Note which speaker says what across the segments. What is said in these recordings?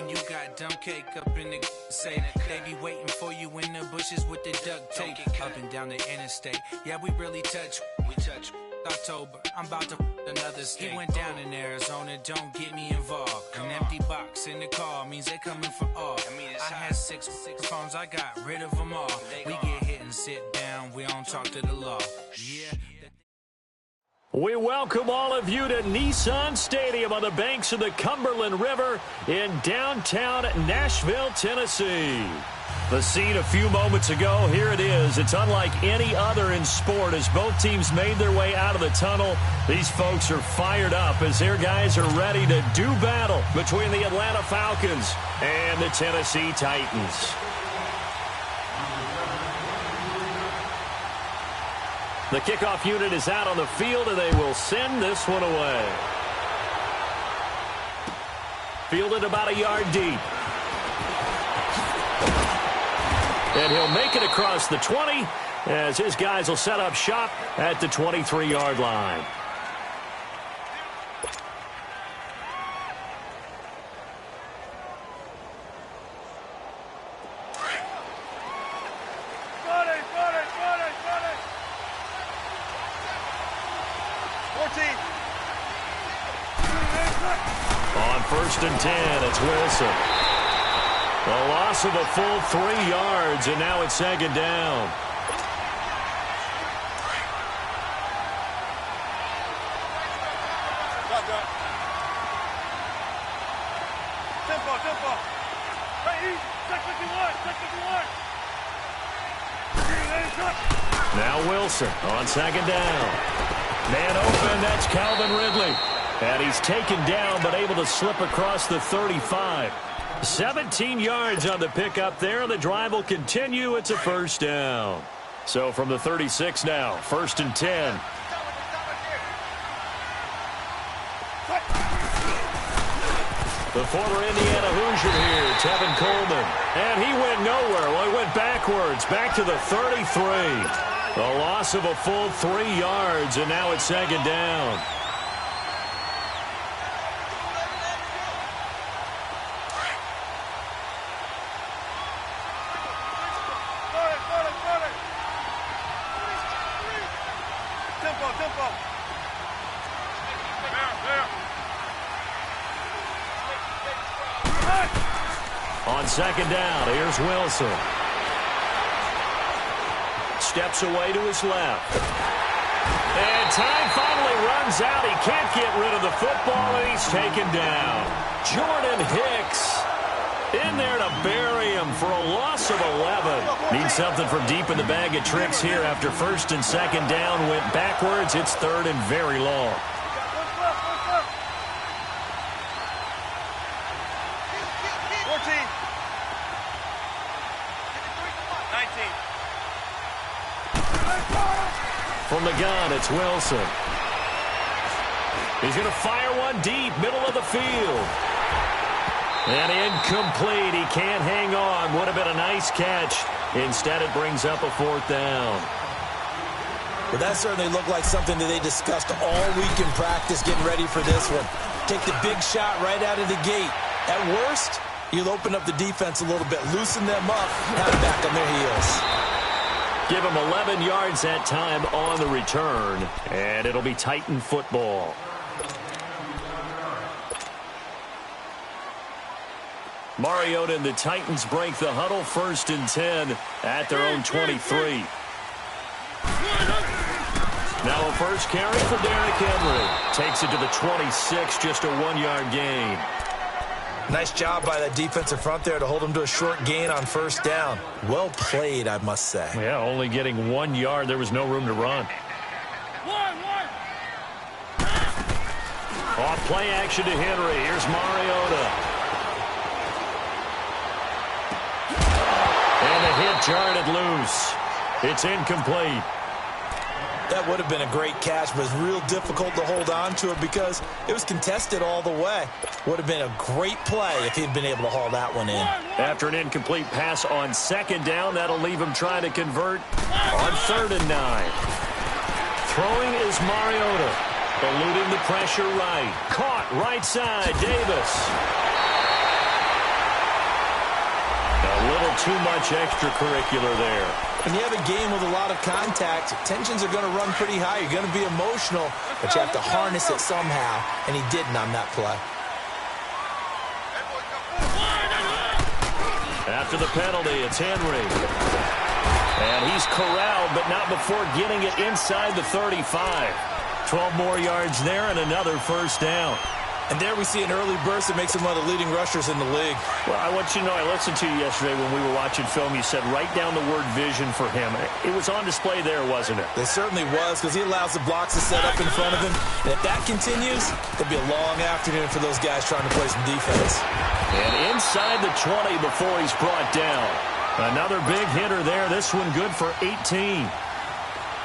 Speaker 1: when you got dumb cake up in the say they be waiting for you in the bushes with the duct tape up and down the interstate. Yeah, we really touch. We touch. October, I'm about to another state. He went down in Arizona, don't get me involved. An empty box in the car means they coming for all. I had six phones, I got rid of them all. We get hit and sit down, we don't talk to the law. Yeah.
Speaker 2: We welcome all of you to Nissan Stadium on the banks of the Cumberland River in downtown Nashville, Tennessee. The scene a few moments ago, here it is. It's unlike any other in sport as both teams made their way out of the tunnel. These folks are fired up as their guys are ready to do battle between the Atlanta Falcons and the Tennessee Titans. The kickoff unit is out on the field, and they will send this one away. Fielded about a yard deep. And he'll make it across the 20 as his guys will set up shop at the 23-yard line. On 1st and 10, it's Wilson. A loss of a full 3 yards, and now it's 2nd down.
Speaker 3: Tempo.
Speaker 2: Now Wilson on 2nd down. Man open, that's Calvin Ridley. And he's taken down, but able to slip across the 35. 17 yards on the pickup there. The drive will continue. It's a 1st down. So from the 36 now, 1st and 10. The former Indiana Hoosier here, Tevin Coleman. And he went nowhere. Well, he went backwards, back to the 33. A loss of a full 3 yards, and now it's 2nd down. On 2nd down, here's Wilson. Steps away to his left. And time finally runs out. He can't get rid of the football, and he's taken down. Jordan Hicks in there to bury him for a loss of 11. Needs something from deep in the bag of tricks here after 1st and 2nd down. Went backwards. It's 3rd and very long. From the gun, it's Wilson. He's going to fire one deep, middle of the field. And incomplete. He can't hang on. Would have been a nice catch. Instead, it brings up a 4th down.
Speaker 4: Well, that certainly looked like something that they discussed all week in practice getting ready for this one. Take the big shot right out of the gate. At worst, you'll open up the defense a little bit, loosen them up, have back on their heels.
Speaker 2: Give him 11 yards that time on the return, and it'll be Titan football. Mariota and the Titans break the huddle, 1st and 10 at their own 23. Now a first carry for Derrick Henry. Takes it to the 26, just a 1-yard gain.
Speaker 4: Nice job by that defensive front there to hold him to a short gain on 1st down. Well played, I must say.
Speaker 2: Yeah, only getting 1 yard. There was no room to run. Off play action to Henry. Here's Mariota. And the hit jarred it loose. It's incomplete.
Speaker 4: That would have been a great catch, but it's real difficult to hold on to it because it was contested all the way. Would have been a great play if he'd been able to haul that one in.
Speaker 2: After an incomplete pass on 2nd down, that'll leave him trying to convert on 3rd and 9. Throwing is Mariota. Eluding the pressure right. Caught right side, Davis. too much extracurricular there.
Speaker 4: When you have a game with a lot of contact, tensions are going to run pretty high. You're going to be emotional, but you have to harness it somehow, and he didn't on that play.
Speaker 2: After the penalty, it's Henry. And he's corralled, but not before getting it inside the 35. 12 more yards there and another first down.
Speaker 4: And there we see an early burst that makes him one of the leading rushers in the league.
Speaker 2: Well, I want you to know, I listened to you yesterday when we were watching film. You said write down the word vision for him. It was on display there, wasn't it?
Speaker 4: It certainly was, because he allows the blocks to set up in front of him. And if that continues, it'll be a long afternoon for those guys trying to play some defense.
Speaker 2: And inside the 20 before he's brought down. Another big hitter there. This one good for 18.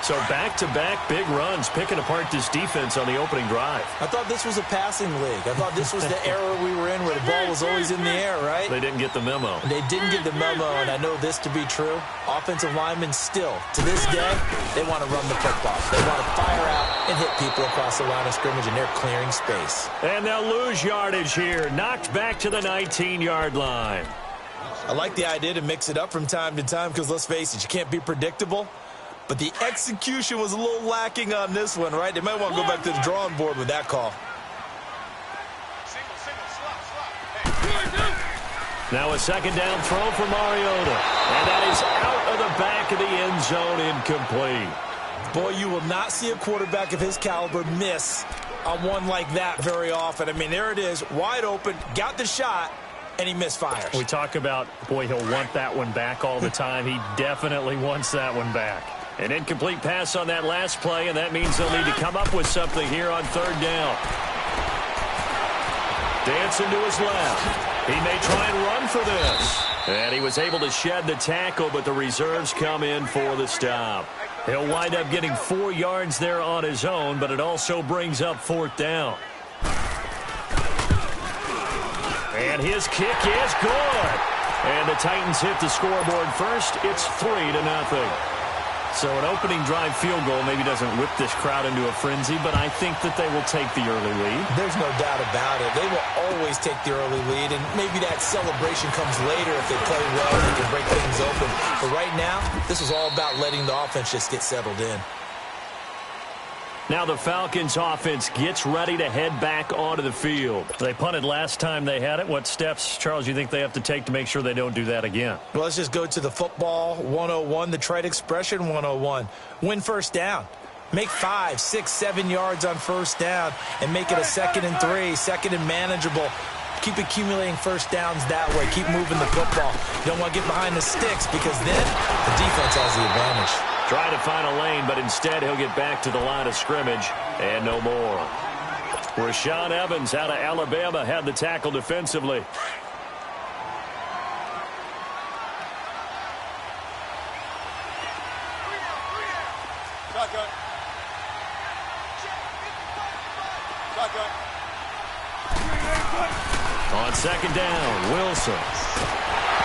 Speaker 2: So back-to-back big runs, picking apart this defense on the opening drive.
Speaker 4: I thought this was a passing league. I thought this was the era we were in where the ball was always in the air, right?
Speaker 2: They didn't get the memo.
Speaker 4: They didn't get the memo, and I know this to be true. Offensive linemen still, to this day, they want to run the football. They want to fire out and hit people across the line of scrimmage, and they're clearing space.
Speaker 2: And they'll lose yardage here. Knocked back to the 19-yard line.
Speaker 4: I like the idea to mix it up from time to time because, let's face it, you can't be predictable. But the execution was a little lacking on this one, right? They might want to go back to the drawing board with that call.
Speaker 2: Now a second down throw for Mariota. And that is out of the back of the end zone, incomplete.
Speaker 4: Boy, you will not see a quarterback of his caliber miss on one like that very often. I mean, there it is, wide open, got the shot, and he misfires.
Speaker 2: We talk about, boy, he'll want that one back all the time. He definitely wants that one back. An incomplete pass on that last play, and that means they'll need to come up with something here on third down. Dancing to his left. He may try and run for this. And he was able to shed the tackle, but the reserves come in for the stop. He'll wind up getting 4 yards there on his own, but it also brings up fourth down. And his kick is good. And the Titans hit the scoreboard first. It's 3-0. So an opening drive field goal maybe doesn't whip this crowd into a frenzy, but I think that they will take the early lead.
Speaker 4: There's no doubt about it. They will always take the early lead, and maybe that celebration comes later if they play well and they can break things open. But right now, this is all about letting the offense just get settled in.
Speaker 2: Now the Falcons offense gets ready to head back onto the field. They punted last time they had it. What steps, Charles, do you think they have to take to make sure they don't do that again?
Speaker 4: Well, let's just go to the football 101, the trite expression 101. Win first down. Make 5, 6, 7 yards on first down and make it a 2nd and 3, 2nd and manageable. Keep accumulating first downs that way. Keep moving the football. You don't want to get behind the sticks because then the defense has the advantage.
Speaker 2: Trying to find a lane, but instead he'll get back to the line of scrimmage and no more. Rashaan Evans out of Alabama had the tackle defensively. On second down, Wilson.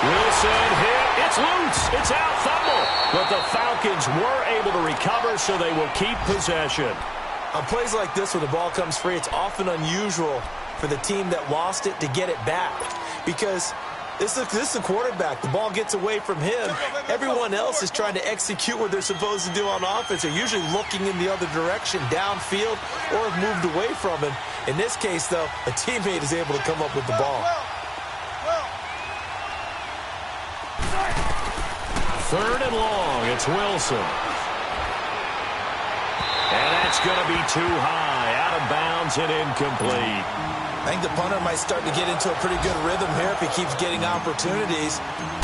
Speaker 2: Wilson hit. It's loose. It's out. Fumble. But the Falcons were able to recover, so they will keep possession.
Speaker 4: On plays like this, when the ball comes free, it's often unusual for the team that lost it to get it back. Because this is the quarterback. The ball gets away from him. Everyone else is trying to execute what they're supposed to do on offense. They're usually looking in the other direction, downfield, or have moved away from him. In this case, though, a teammate is able to come up with the ball.
Speaker 2: Third and long, it's Wilson. And that's going to be too high, out of bounds and incomplete.
Speaker 4: I think the punter might start to get into a pretty good rhythm here if he keeps getting opportunities.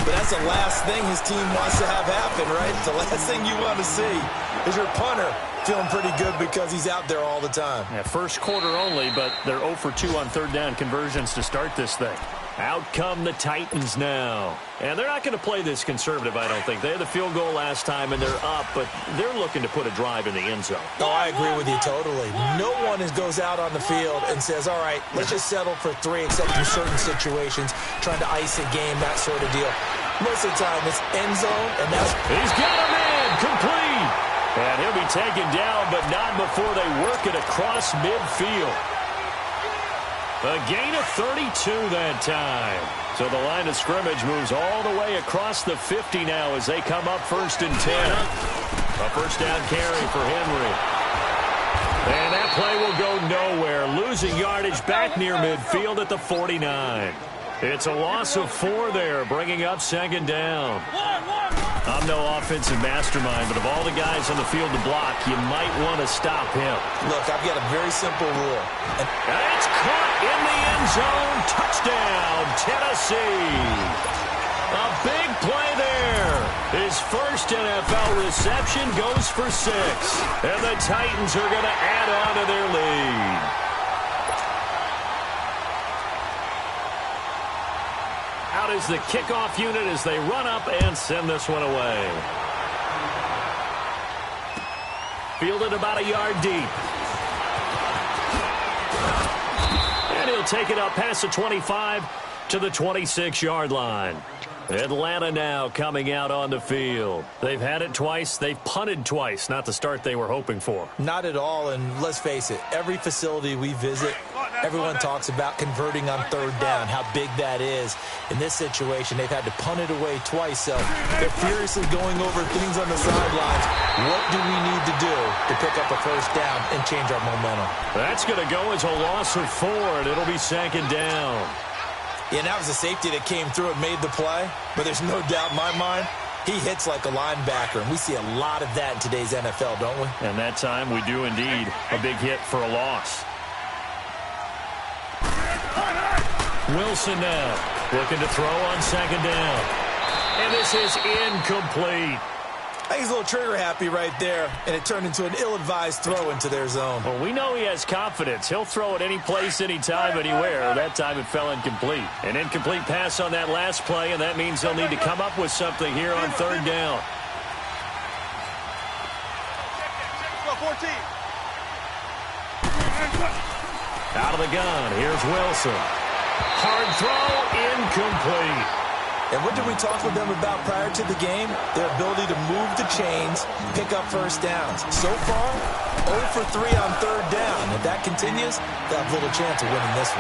Speaker 4: But that's the last thing his team wants to have happen, right? The last thing you want to see is your punter feeling pretty good because he's out there all the time.
Speaker 2: Yeah, first quarter only, but they're 0 for 2 on third down conversions to start this thing. Out come the Titans now. And they're not going to play this conservative, I don't think. They had the field goal last time, and they're up, but they're looking to put a drive in the end zone.
Speaker 4: Oh, I agree with you totally. No one goes out on the field and says, all right, let's just settle for 3, except in certain situations, trying to ice a game, that sort of deal. Most of the time, it's end zone, and that's...
Speaker 2: He's got a man, complete. And he'll be taken down, but not before they work it across midfield. A gain of 32 that time. So the line of scrimmage moves all the way across the 50 now as they come up 1st and 10. A first down carry for Henry. And that play will go nowhere. Losing yardage back near midfield at the 49. It's a loss of 4 there, bringing up 2nd down. I'm no offensive mastermind, but of all the guys on the field to block, you might want to stop him.
Speaker 4: Look, I've got a very simple rule.
Speaker 2: And it's caught in the end zone. Touchdown, Tennessee. A big play there. His first NFL reception goes for 6. And the Titans are going to add on to their lead. Out is the kickoff unit as they run up and send this one away. Fielded about a yard deep. And he'll take it up past the 25 to the 26-yard line. Atlanta now coming out on the field. They've had it twice. They've punted twice. Not the start they were hoping for.
Speaker 4: Not at all, and let's face it, every facility we visit, everyone talks about converting on 3rd down, how big that is. In this situation, they've had to punt it away twice, so they're furiously going over things on the sidelines. What do we need to do to pick up a first down and change our momentum?
Speaker 2: That's going to go as a loss of 4, and it'll be 2nd down.
Speaker 4: Yeah, and that was a safety that came through and made the play, but there's no doubt in my mind, he hits like a linebacker, and we see a lot of that in today's NFL, don't we?
Speaker 2: And that time we do indeed. A big hit for a loss. Wilson now looking to throw on 2nd down. And this is incomplete.
Speaker 4: I think he's a little trigger happy right there, and it turned into an ill-advised throw into their zone.
Speaker 2: Well, we know he has confidence. He'll throw it any place, anytime, anywhere. That time it fell incomplete. An incomplete pass on that last play, and that means they'll need to come up with something here on 3rd down. Out of the gun, here's Wilson. Hard throw, incomplete.
Speaker 4: And what did we talk with them about prior to the game? Their ability to move the chains, pick up first downs. So far, 0 for 3 on 3rd down. If that continues, they'll have little chance of winning this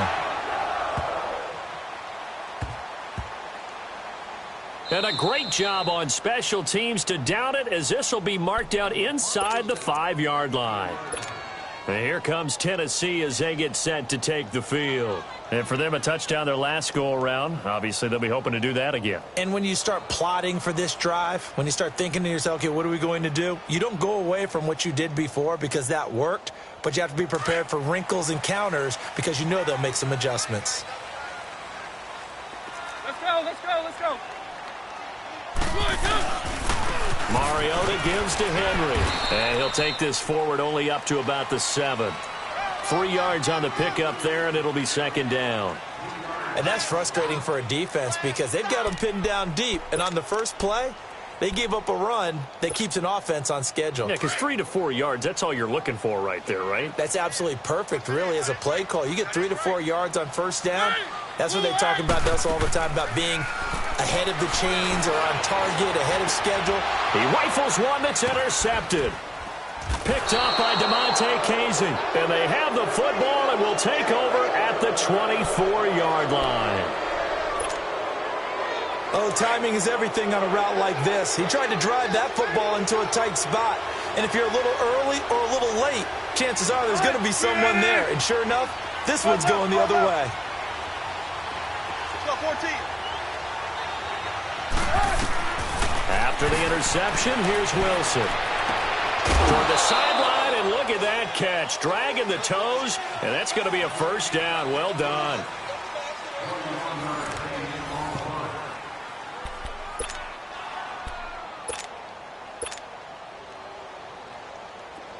Speaker 4: one.
Speaker 2: And a great job on special teams to down it, as this will be marked out inside the 5-yard line. And here comes Tennessee as they get set to take the field. And for them, a touchdown their last go-around. Obviously, they'll be hoping to do that again.
Speaker 4: And when you start plotting for this drive, when you start thinking to yourself, okay, what are we going to do? You don't go away from what you did before because that worked, but you have to be prepared for wrinkles and counters because you know they'll make some adjustments.
Speaker 3: Let's go, let's go, let's go.
Speaker 2: Mariota gives to Henry. And he'll take this forward only up to about the 7. 3 yards on the pickup there, and it'll be 2nd down.
Speaker 4: And that's frustrating for a defense because they've got them pinned down deep. And on the first play, they gave up a run that keeps an offense on schedule.
Speaker 2: Yeah, because 3 to 4 yards, that's all you're looking for right there, right?
Speaker 4: That's absolutely perfect, really, as a play call. You get 3 to 4 yards on first down. That's what they talk about us all the time, about being ahead of the chains or on target, ahead of schedule.
Speaker 2: He rifles one that's intercepted. Picked off by DeMonte Casey. And they have the football and will take over at the 24-yard line.
Speaker 4: Oh, timing is everything on a route like this. He tried to drive that football into a tight spot. And if you're a little early or a little late, chances are there's going to be someone there. And sure enough, this one's going the other way.
Speaker 3: 14.
Speaker 2: After the interception, here's Wilson. Toward the sideline, and look at that catch. Dragging the toes, and that's going to be a first down. Well done.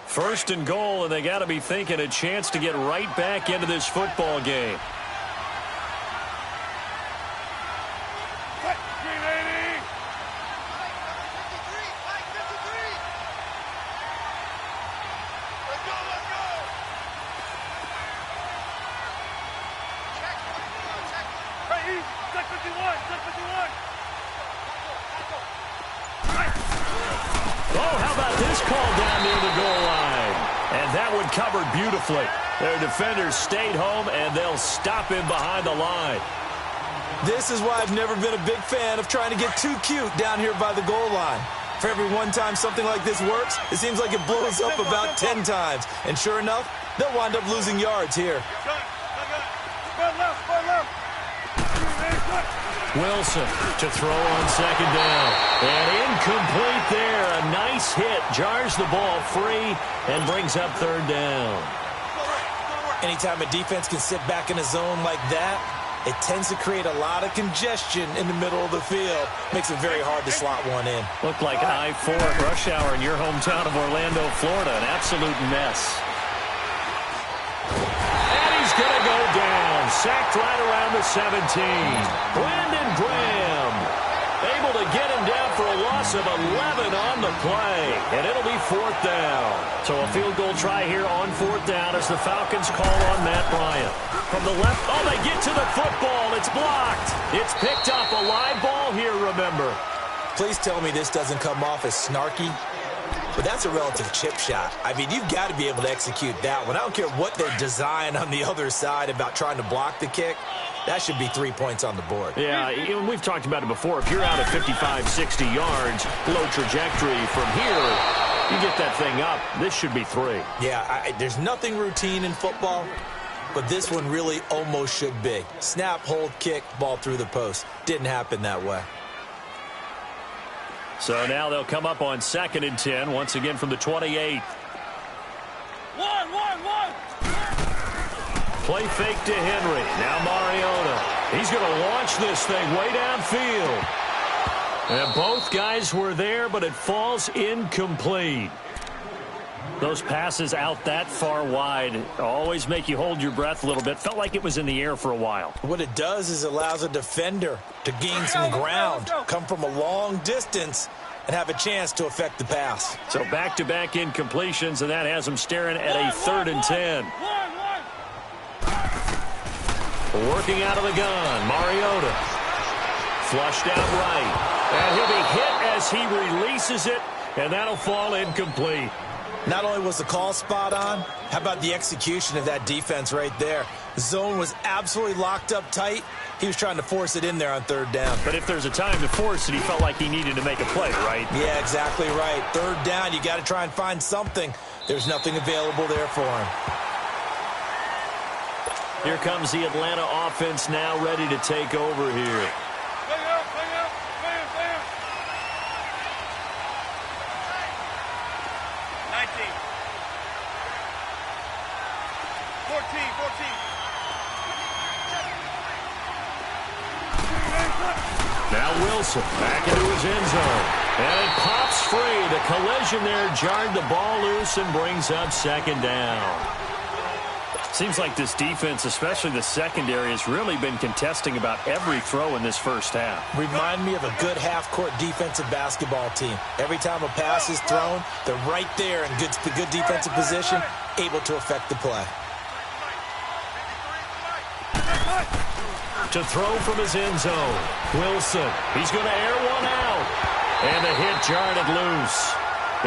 Speaker 2: First and goal, and they got to be thinking a chance to get right back into this football game. Oh, how about this call down near the goal line? And that one covered beautifully. Their defenders stayed home, and they'll stop him behind the line.
Speaker 4: This is why I've never been a big fan of trying to get too cute down here by the goal line. For every one time something like this works, it seems like it blows up about 10 times. And sure enough, they'll wind up losing yards here.
Speaker 2: Wilson to throw on second down. And incomplete there. A nice hit. Jars the ball free and brings up third down.
Speaker 4: Anytime a defense can sit back in a zone like that, it tends to create a lot of congestion in the middle of the field. Makes it very hard to slot one in.
Speaker 2: Looked like I-4 at rush hour in your hometown of Orlando, Florida. An absolute mess. And he's going to go down. Sacked right around the 17. Brandon Graham able to get him down for a loss of 11 on the play. And it'll be fourth down. So a field goal try here on fourth down as the Falcons call on Matt Bryant. From the left, oh, they get to the football. It's blocked. It's picked up. A live ball here, remember.
Speaker 4: Please tell me this doesn't come off as snarky. But that's a relative chip shot. I mean, you've got to be able to execute that one. I don't care what their design on the other side about trying to block the kick. That should be 3 points on the board.
Speaker 2: Yeah, we've talked about it before. If you're out at 55, 60 yards, low trajectory from here, you get that thing up. This should be 3.
Speaker 4: Yeah, there's nothing routine in football, but this one really almost should be. Snap, hold, kick, ball through the post. Didn't happen that way.
Speaker 2: So now they'll come up on 2nd and 10, once again from the 28. Play fake to Henry. Now Mariota. He's going to launch this thing way downfield. And both guys were there, but it falls incomplete. Those passes out that far wide always make you hold your breath a little bit. Felt like it was in the air for a while.
Speaker 4: What it does is allows a defender to gain some ground, come from a long distance, and have a chance to affect the pass.
Speaker 2: So back-to-back incompletions, and that has them staring at a 3rd and 10. Working out of the gun, Mariota. Flushed out right. And he'll be hit as he releases it, and that'll fall incomplete.
Speaker 4: Not only was the call spot on, how about the execution of that defense right there? The zone was absolutely locked up tight. He was trying to force it in there on 3rd down.
Speaker 2: But if there's a time to force it, he felt like he needed to make a play, right?
Speaker 4: Yeah, exactly right. 3rd down, you got to try and find something. There's nothing available there for him.
Speaker 2: Here comes the Atlanta offense now ready to take over here.
Speaker 3: 14.
Speaker 2: Now Wilson back into his end zone. And it pops free. The collision there jarred the ball loose and brings up 2nd down. Seems like this defense, especially the secondary, has really been contesting about every throw in this first half.
Speaker 4: Remind me of a good half-court defensive basketball team. Every time a pass is thrown, they're right there in good defensive position, able to affect the play.
Speaker 2: To throw from his end zone. Wilson. He's going to air one out. And the hit jarred it loose.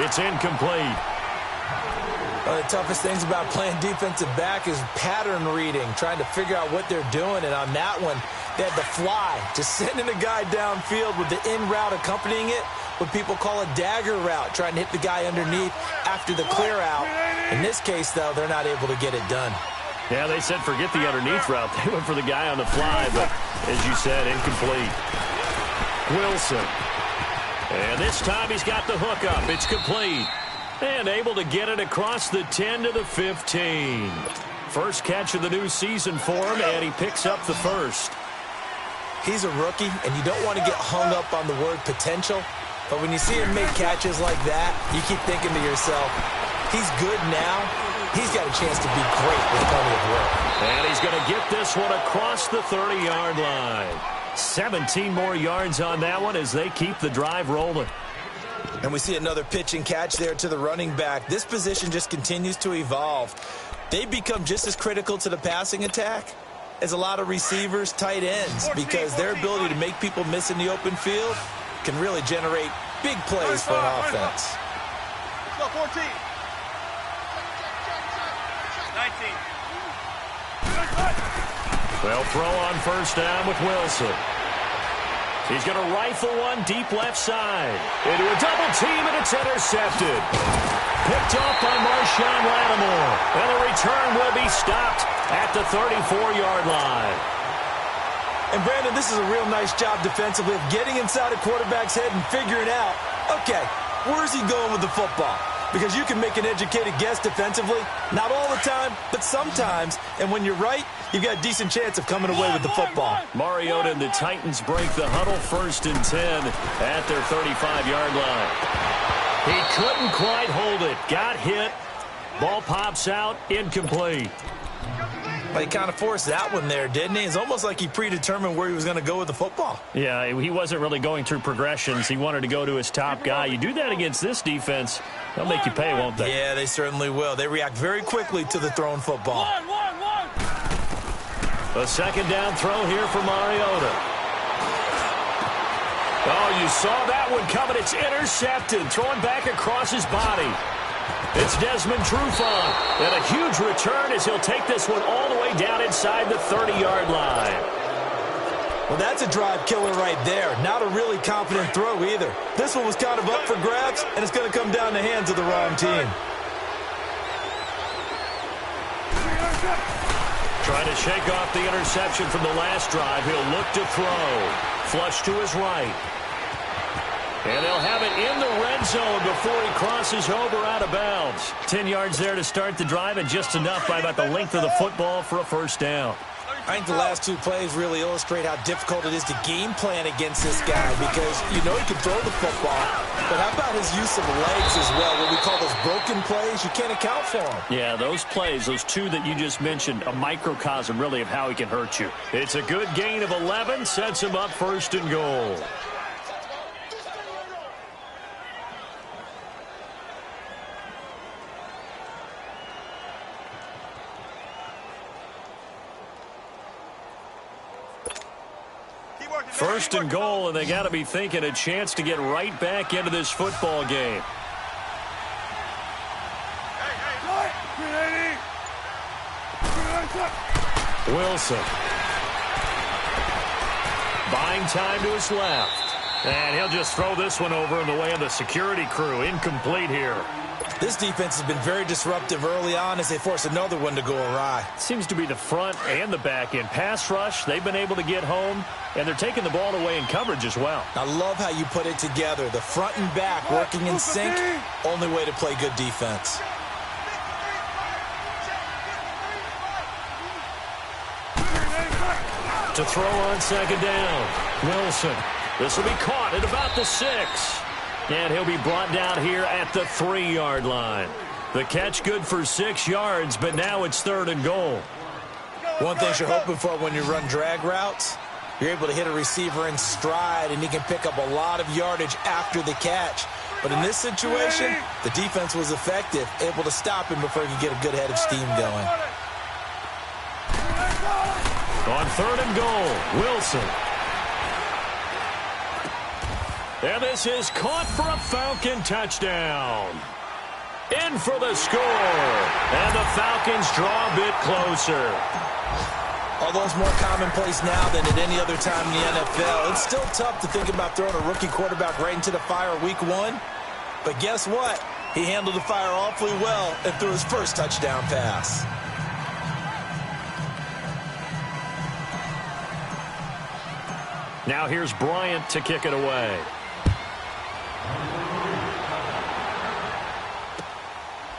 Speaker 2: It's incomplete.
Speaker 4: One of the toughest things about playing defensive back is pattern reading, trying to figure out what they're doing. And on that one, they had the fly, just sending a guy downfield with the in route accompanying it, what people call a dagger route, trying to hit the guy underneath after the clear out. In this case, though, they're not able to get it done.
Speaker 2: Yeah, they said forget the underneath route. They went for the guy on the fly, but as you said, incomplete. Wilson. And this time he's got the hook up. It's complete. And able to get it across the 10 to the 15. First catch of the new season for him, and he picks up the first.
Speaker 4: He's a rookie, and you don't want to get hung up on the word potential. But when you see him make catches like that, you keep thinking to yourself, he's good now. He's got a chance to be great with plenty of work.
Speaker 2: And he's going to get this one across the 30-yard line. 17 more yards on that one as they keep the drive rolling.
Speaker 4: And we see another pitch and catch there to the running back. This position just continues to evolve. They become just as critical to the passing attack as a lot of receivers, tight ends, because their ability to make people miss in the open field can really generate big plays for an offense.
Speaker 3: Let's go, 14.
Speaker 2: They'll throw on first down with Wilson. He's going to rifle one deep left side. Into a double team, and it's intercepted. Picked off by Marshawn Lattimore. And the return will be stopped at the 34-yard line.
Speaker 4: And, Brandon, this is a real nice job defensively of getting inside a quarterback's head and figuring out, okay, where's he going with the football? Because you can make an educated guess defensively. Not all the time, but sometimes. And when you're right, you've got a decent chance of coming away with the football.
Speaker 2: Mariota and the Titans break the huddle, 1st and 10 at their 35-yard line. He couldn't quite hold it. Got hit. Ball pops out. Incomplete.
Speaker 4: But he kind of forced that one there, didn't he? It's almost like he predetermined where he was going to go with the football.
Speaker 2: Yeah, he wasn't really going through progressions. He wanted to go to his top guy. You do that against this defense, they'll make you pay, won't they?
Speaker 4: Yeah, they certainly will. They react very quickly to the thrown football.
Speaker 2: A second down throw here for Mariota. Oh, you saw that one coming. It's intercepted. Throwing back across his body. It's Desmond Trufant. And a huge return as he'll take this one all the way down inside the 30-yard line.
Speaker 4: Well, that's a drive killer right there. Not a really confident throw either. This one was kind of up for grabs, and it's going to come down in the hands of the wrong team.
Speaker 2: Trying to shake off the interception from the last drive. He'll look to throw. Flush to his right. And they'll have it in the red zone before he crosses over out of bounds. 10 yards there to start the drive, and just enough by about the length of the football for a first down.
Speaker 4: I think the last two plays really illustrate how difficult it is to game plan against this guy, because you know he can throw the football, but how about his use of legs as well? What we call those broken plays, you can't account for them.
Speaker 2: Yeah, those plays, those two that you just mentioned, a microcosm really of how he can hurt you. It's a good gain of 11, sets him up 1st and goal. First and goal, and they got to be thinking a chance to get right back into this football game. Wilson. Buying time to his left. And he'll just throw this one over in the way of the security crew. Incomplete here.
Speaker 4: This defense has been very disruptive early on as they force another one to go awry.
Speaker 2: Seems to be the front and the back end. Pass rush, they've been able to get home, and they're taking the ball away in coverage as well.
Speaker 4: I love how you put it together. The front and back working in sync, only way to play good defense.
Speaker 2: To throw on second down. Wilson. This will be caught at about the 6. And he'll be brought down here at the 3-yard line. The catch good for 6 yards, but now it's 3rd and goal.
Speaker 4: One thing you're hoping for when you run drag routes, you're able to hit a receiver in stride, and he can pick up a lot of yardage after the catch. But in this situation, the defense was effective, able to stop him before he could get a good head of steam going.
Speaker 2: On 3rd and goal, Wilson. And this is caught for a Falcon touchdown. In for the score. And the Falcons draw a bit closer.
Speaker 4: Although it's more commonplace now than at any other time in the NFL, it's still tough to think about throwing a rookie quarterback right into the fire week 1. But guess what? He handled the fire awfully well and threw his first touchdown pass.
Speaker 2: Now here's Bryant to kick it away.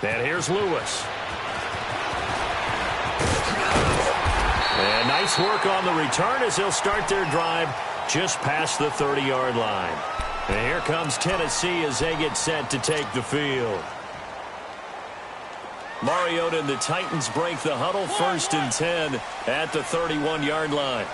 Speaker 2: And here's Lewis. And nice work on the return as they'll start their drive just past the 30-yard line. And here comes Tennessee as they get set to take the field. Mariota and the Titans break the huddle, 1st and 10 at the 31-yard line.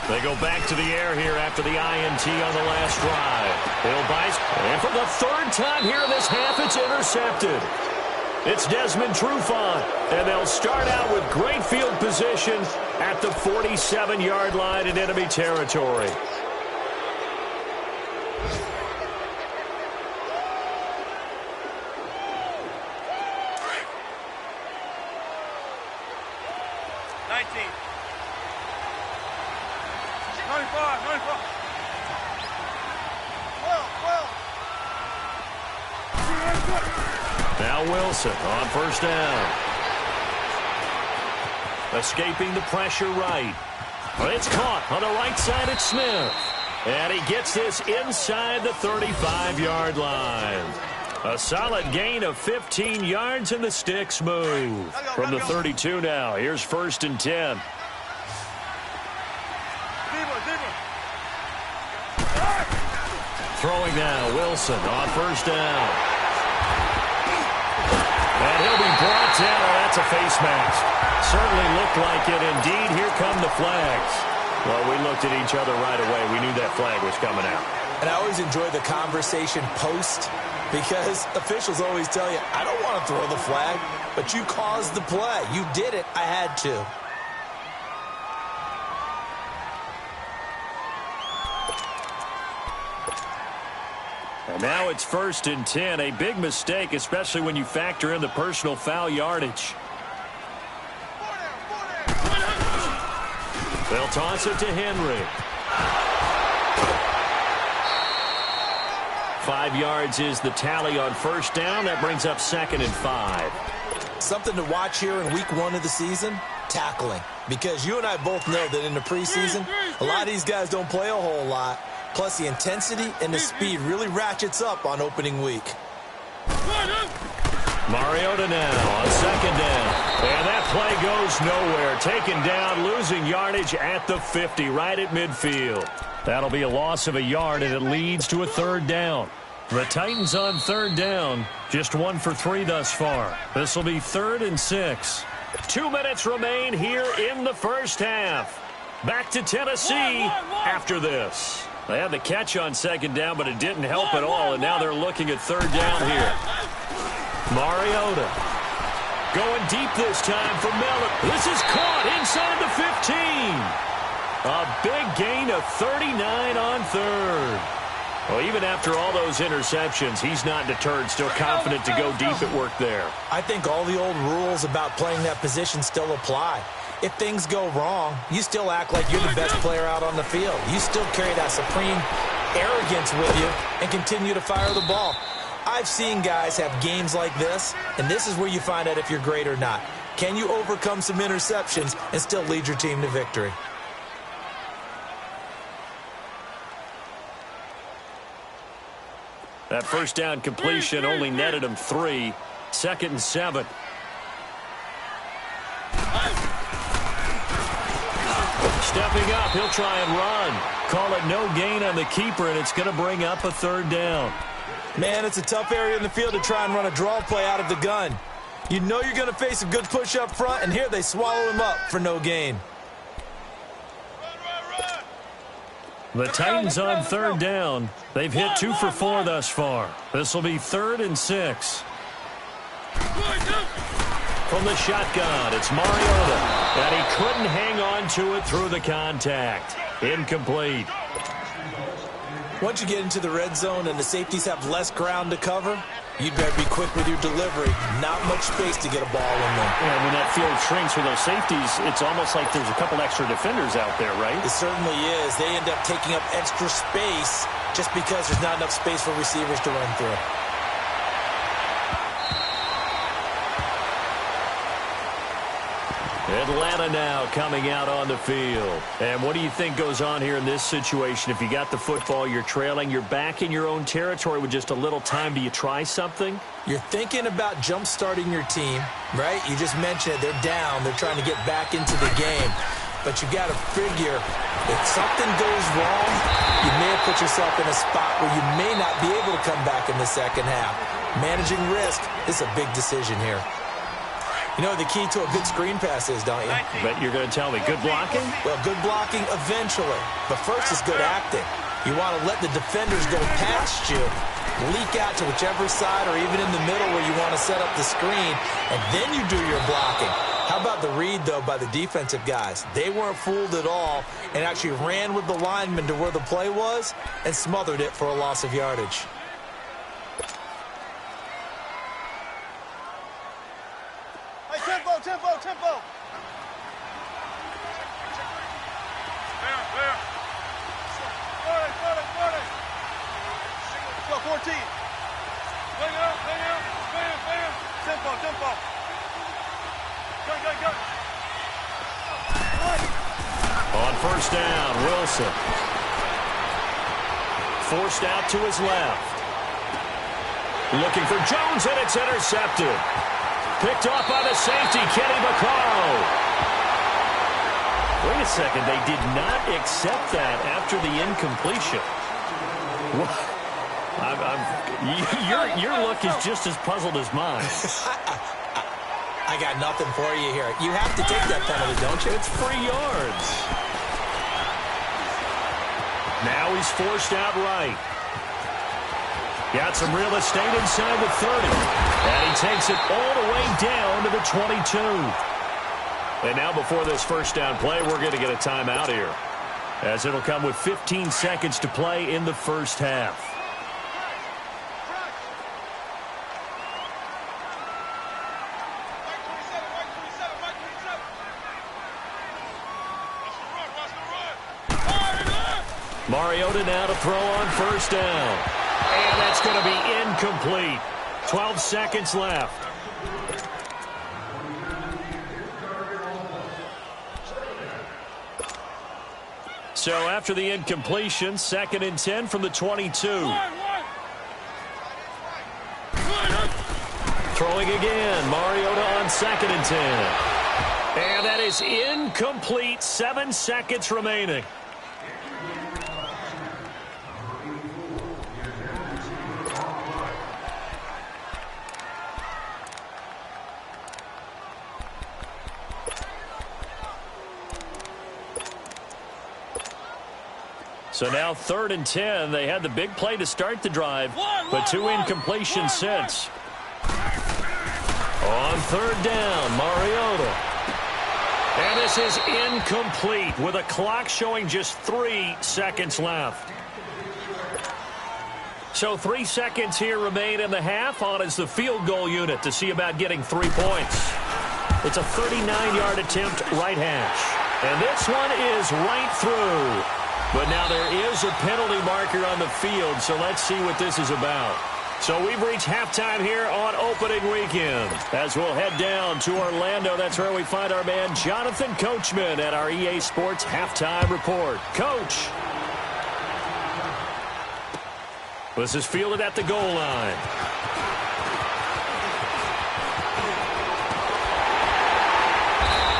Speaker 2: They go back to the air here after the INT on the last drive. Bill Bice, and for the 3rd time here in this half, it's intercepted. It's Desmond Trufant, and they'll start out with great field position at the 47-yard line in enemy territory.
Speaker 3: 19. 95, 95. 12.
Speaker 2: Now Wilson on first down. Escaping the pressure right. It's caught on the right side at Smith. And he gets this inside the 35-yard line. A solid gain of 15 yards, and the sticks move. From the 32 now, here's 1st and 10. Throwing now, Wilson on first down. And he'll be brought down. Oh, that's a face mask. Certainly looked like it. Indeed, here come the flags. Well, we looked at each other right away. We knew that flag was coming out.
Speaker 4: And I always enjoy the conversation post, because officials always tell you, I don't want to throw the flag, but you caused the play. You did it. I had to.
Speaker 2: And now it's 1st and 10. A big mistake, especially when you factor in the personal foul yardage. They'll toss it to Henry. 5 yards is the tally on first down. That brings up 2nd and 5.
Speaker 4: Something to watch here in week 1 of the season, tackling. Because you and I both know that in the preseason, a lot of these guys don't play a whole lot. Plus, the intensity and the speed really ratchets up on opening week.
Speaker 2: Mariota now on 2nd down. And that play goes nowhere. Taken down, losing yardage at the 50, right at midfield. That'll be a loss of a yard, and it leads to a 3rd down. The Titans on 3rd down, just 1 for 3 thus far. This will be 3rd and 6. 2 minutes remain here in the first half. Back to Tennessee after this. They had the catch on 2nd down, but it didn't help at all, and now they're looking at 3rd down here. Mariota going deep this time for Miller. This is caught inside the 15. A big gain of 39 on 3rd. Well, even after all those interceptions, he's not deterred, still confident to go deep at work there.
Speaker 4: I think all the old rules about playing that position still apply. If things go wrong, you still act like you're the best player out on the field. You still carry that supreme arrogance with you and continue to fire the ball. I've seen guys have games like this, and this is where you find out if you're great or not. Can you overcome some interceptions and still lead your team to victory?
Speaker 2: That first down completion only netted him 3. 2nd and 7. Stepping up, he'll try and run. Call it no gain on the keeper, and it's going to bring up a 3rd down.
Speaker 4: Man, it's a tough area in the field to try and run a draw play out of the gun. You know you're going to face a good push up front, and here they swallow him up for no gain.
Speaker 2: The Titans on 3rd down. They've hit 2 for 4 thus far. This will be 3rd and 6. From the shotgun, it's Mariota. And he couldn't hang on to it through the contact. Incomplete.
Speaker 4: Once you get into the red zone and the safeties have less ground to cover, you'd better be quick with your delivery. Not much space to get a ball in there.
Speaker 2: Yeah, when that field shrinks with those safeties, it's almost like there's a couple extra defenders out there, right?
Speaker 4: It certainly is. They end up taking up extra space just because there's not enough space for receivers to run through.
Speaker 2: Atlanta now coming out on the field. And what do you think goes on here in this situation? If you got the football, you're trailing, you're back in your own territory with just a little time. Do you try something?
Speaker 4: You're thinking about jump-starting your team, right? You just mentioned it. They're down. They're trying to get back into the game. But you got to figure, if something goes wrong, you may have put yourself in a spot where you may not be able to come back in the second half. Managing risk is a big decision here. You know what the key to a good screen pass is, don't you?
Speaker 2: But you're going to tell me, good blocking?
Speaker 4: Well, good blocking eventually. But first is good acting. You want to let the defenders go past you, leak out to whichever side or even in the middle where you want to set up the screen, and then you do your blocking. How about the read, though, by the defensive guys? They weren't fooled at all and actually ran with the lineman to where the play was and smothered it for a loss of yardage.
Speaker 3: Tempo. Guaranteed. Bang out, bang out, bam, bam. Tempo, tempo. Go.
Speaker 2: On first down, Wilson. Forced out to his left. Looking for Jones, and it's intercepted. Picked off by the safety, Kenny Vaccaro. Wait a second, they did not accept that after the incompletion. Your look is just as puzzled as mine.
Speaker 4: I got nothing for you here. You have to take that penalty, don't you?
Speaker 2: It's 3 yards. Now he's forced out right. Got some real estate inside the 30. And he takes it all the way down to the 22. And now before this first down play, we're going to get a timeout here, as it'll come with 15 seconds to play in the first half. Mariota now to throw on first down. And that's going to be incomplete. 12 seconds left. So after the incompletion, 2nd and 10 from the 22. Throwing again. Mariota on 2nd and 10. And that is incomplete. 7 seconds remaining. So now 3rd and 10. They had the big play to start the drive, but 2 incompletions since. On 3rd down, Mariota. And this is incomplete with a clock showing just 3 seconds left. So 3 seconds here remain in the half. On is the field goal unit to see about getting 3 points. It's a 39-yard attempt right hash. And this one is right through. But now there is a penalty marker on the field, so let's see what this is about. So we've reached halftime here on opening weekend. As we'll head down to Orlando, that's where we find our man Jonathan Coachman at our EA Sports Halftime Report. Coach. This is fielded at the goal line.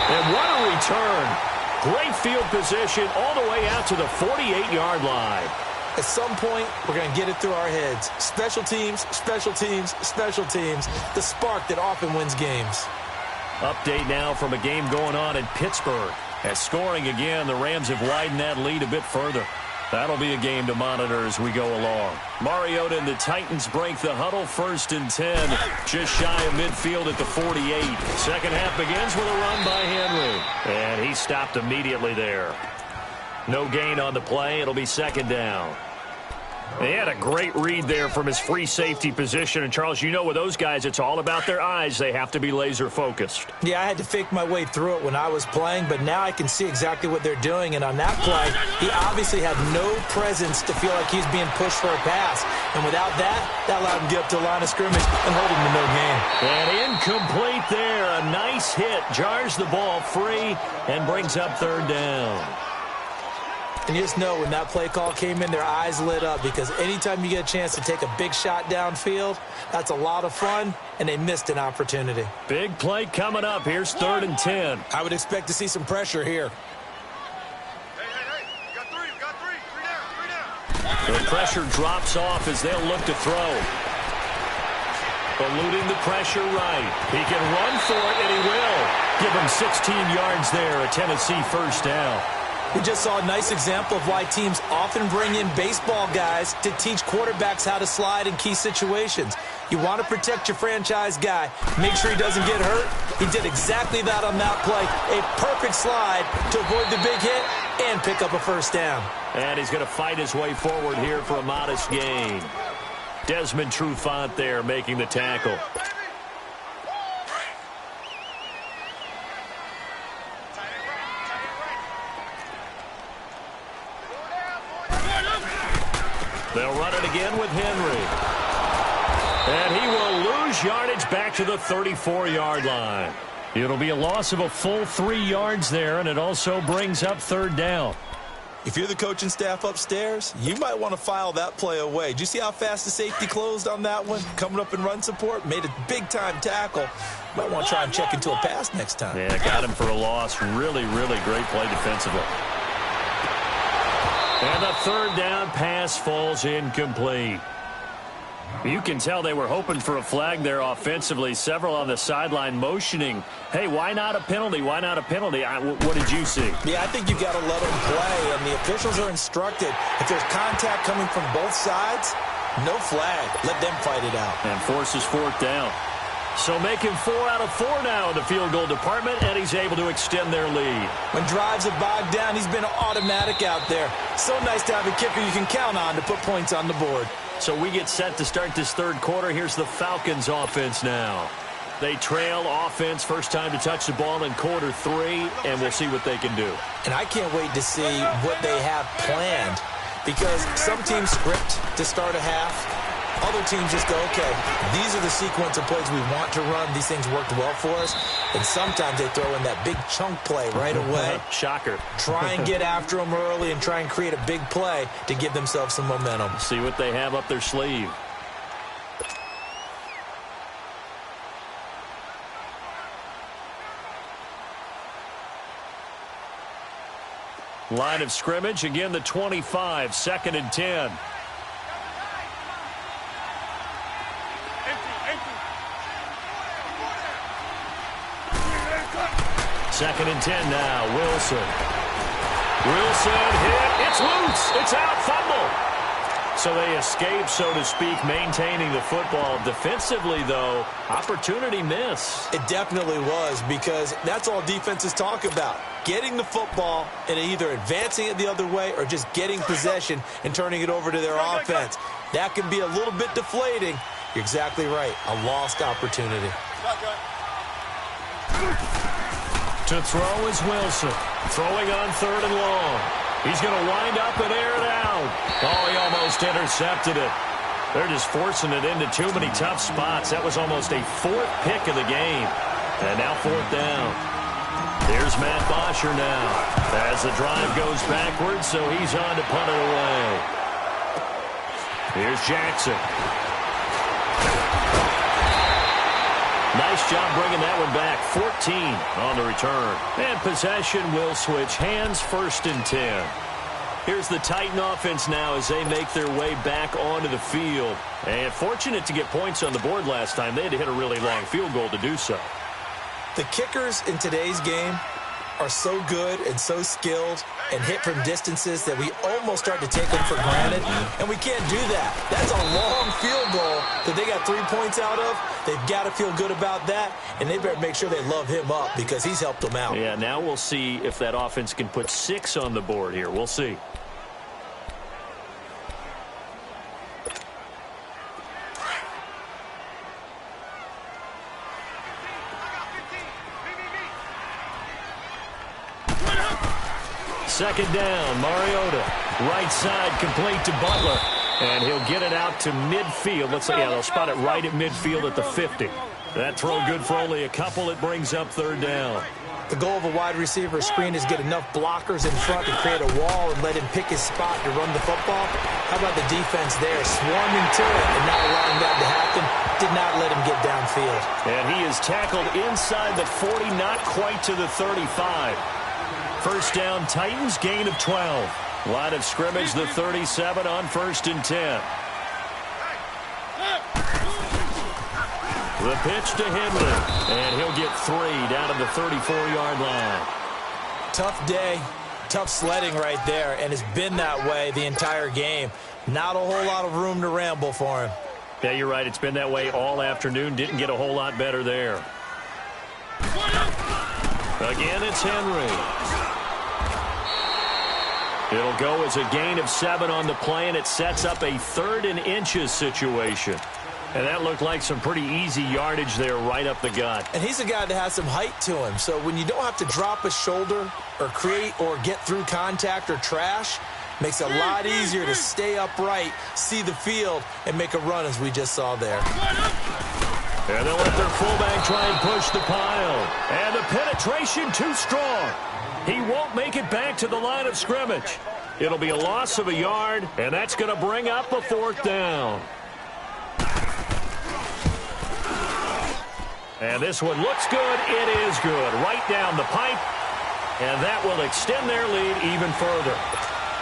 Speaker 2: And what a return. Great field position all the way out to the 48-yard line.
Speaker 4: At some point, we're going to get it through our heads. Special teams, special teams, special teams. The spark that often wins games.
Speaker 2: Update now from a game going on in Pittsburgh. As scoring again, the Rams have widened that lead a bit further. That'll be a game to monitor as we go along. Mariota and the Titans break the huddle. 1st and 10, just shy of midfield at the 48. Second half begins with a run by Henry. And he stopped immediately there. No gain on the play. It'll be 2nd down. They had a great read there from his free safety position. And, Charles, you know with those guys, it's all about their eyes. They have to be laser-focused.
Speaker 4: Yeah, I had to fake my way through it when I was playing, but now I can see exactly what they're doing. And on that play, he obviously had no presence to feel like he's being pushed for a pass. And without that, that allowed him to get up to the line of scrimmage and hold him to no gain.
Speaker 2: And incomplete there. A nice hit. Jars the ball free and brings up 3rd down.
Speaker 4: And you just know when that play call came in, their eyes lit up, because anytime you get a chance to take a big shot downfield, that's a lot of fun, and they missed an opportunity.
Speaker 2: Big play coming up. Here's 3rd and 10.
Speaker 4: I would expect to see some pressure here.
Speaker 3: Hey. We got three. Three down.
Speaker 2: The pressure drops off as they'll look to throw. Eluding the pressure right. He can run for it, and he will. Give him 16 yards there, a Tennessee 1st down.
Speaker 4: We just saw a nice example of why teams often bring in baseball guys to teach quarterbacks how to slide in key situations. You want to protect your franchise guy. Make sure he doesn't get hurt. He did exactly that on that play. A perfect slide to avoid the big hit and pick up a 1st down.
Speaker 2: And he's going to fight his way forward here for a modest gain. Desmond Trufant there making the tackle. They'll run it again with Henry. And he will lose yardage back to the 34-yard line. It'll be a loss of a full 3 yards there, and it also brings up third down.
Speaker 4: If you're the coaching staff upstairs, you might want to file that play away. Did you see how fast the safety closed on that one? Coming up in run support, made a big-time tackle. Might want to try and check into a pass next time.
Speaker 2: Yeah, got him for a loss. Really, really great play defensively. And the third down pass falls incomplete. You can tell they were hoping for a flag there offensively. Several on the sideline motioning, hey, why not a penalty? Why not a penalty? What did you see?
Speaker 4: Yeah, I think you got to let them play, and the officials are instructed. If there's contact coming from both sides, no flag. Let them fight it out.
Speaker 2: And forces fourth down. So making 4 out of 4 now in the field goal department, and he's able to extend their lead.
Speaker 4: When drives are bogged down, he's been automatic out there. So nice to have a kicker you can count on to put points on the board.
Speaker 2: So we get set to start this third quarter. Here's the Falcons offense now. They trail offense, first time to touch the ball in quarter 3, and we'll see what they can do.
Speaker 4: And I can't wait to see what they have planned, because some teams script to start a half. Other teams just go, okay, these are the sequence of plays we want to run. These things worked well for us. And sometimes they throw in that big chunk play right away.
Speaker 2: Shocker.
Speaker 4: Try and get after them early and try and create a big play to give themselves some momentum.
Speaker 2: See what they have up their sleeve. Line of scrimmage, again the 25, 2nd and 10. Second and 10 now, Wilson. Wilson hit, it's loose, it's out, fumble. So they escape, so to speak, maintaining the football. Defensively, though, opportunity miss.
Speaker 4: It definitely was, because that's all defenses talk about. Getting the football and either advancing it the other way or just getting possession and turning it over to their offense. That can be a little bit deflating. You're exactly right, a lost opportunity.
Speaker 2: To throw is Wilson. Throwing on 3rd and long. He's going to wind up and air it out. Oh, he almost intercepted it. They're just forcing it into too many tough spots. That was almost a 4th pick of the game. And now 4th down. Here's Matt Bosher now. As the drive goes backwards, so he's on to punt it away. Here's Jackson. Nice job bringing that one back. 14 on the return. And possession will switch hands, 1st and 10. Here's the Titan offense now as they make their way back onto the field. And fortunate to get points on the board last time. They had to hit a really long field goal to do so.
Speaker 4: The kickers in today's game are so good and so skilled and hit from distances that we almost start to take them for granted, and we can't do that. That's a long field goal that they got 3 points out of. They've got to feel good about that, and they better make sure they love him up because he's helped them out.
Speaker 2: Yeah, now we'll see if that offense can put 6 on the board here. We'll see. Second down, Mariota. Right side complete to Butler. And he'll get it out to midfield. Let's say, yeah, they'll spot it right at midfield at the 50. That throw good for only a couple. It brings up 3rd down.
Speaker 4: The goal of a wide receiver screen is get enough blockers in front to create a wall and let him pick his spot to run the football. How about the defense there, swarming to it and not allowing that to happen? Did not let him get downfield.
Speaker 2: And he is tackled inside the 40, not quite to the 35. First down, Titans, gain of 12. Line of scrimmage, the 37 on 1st and 10. The pitch to Henry, and he'll get 3 down to the 34-yard line.
Speaker 4: Tough day, tough sledding right there, and it's been that way the entire game. Not a whole lot of room to ramble for him.
Speaker 2: Yeah, you're right. It's been that way all afternoon. Didn't get a whole lot better there. Again, it's Henry. It'll go as a gain of 7 on the play, and it sets up a 3rd and inches situation. And that looked like some pretty easy yardage there right up the gut.
Speaker 4: And he's a guy that has some height to him. So when you don't have to drop a shoulder or create or get through contact or trash, Makes it a lot easier to stay upright, see the field, and make a run as we just saw there.
Speaker 2: And they'll let their fullback try and push the pile. And the penetration too strong. He won't make it back to the line of scrimmage. It'll be a loss of a yard, and that's going to bring up a 4th down. And this one looks good. It is good. Right down the pipe. And that will extend their lead even further.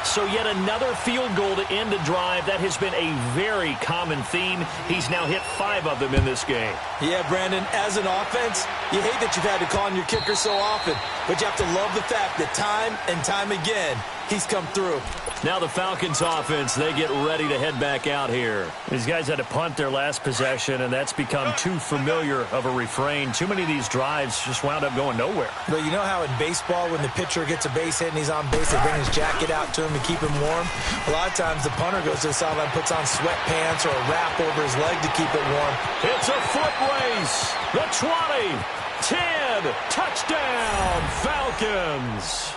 Speaker 2: So yet another field goal to end a drive. That has been a very common theme. He's now hit 5 of them in this game.
Speaker 4: Yeah, Brandon, as an offense, you hate that you've had to call on your kicker so often, but you have to love the fact that time and time again, he's come through.
Speaker 2: Now the Falcons offense, they get ready to head back out here. These guys had to punt their last possession, and that's become too familiar of a refrain. Too many of these drives just wound up going nowhere.
Speaker 4: But you know how in baseball, when the pitcher gets a base hit and he's on base, they bring his jacket out to him to keep him warm? A lot of times the punter goes to the sideline, puts on sweatpants or a wrap over his leg to keep it warm.
Speaker 2: It's a foot race. The 20, 10, touchdown, Falcons.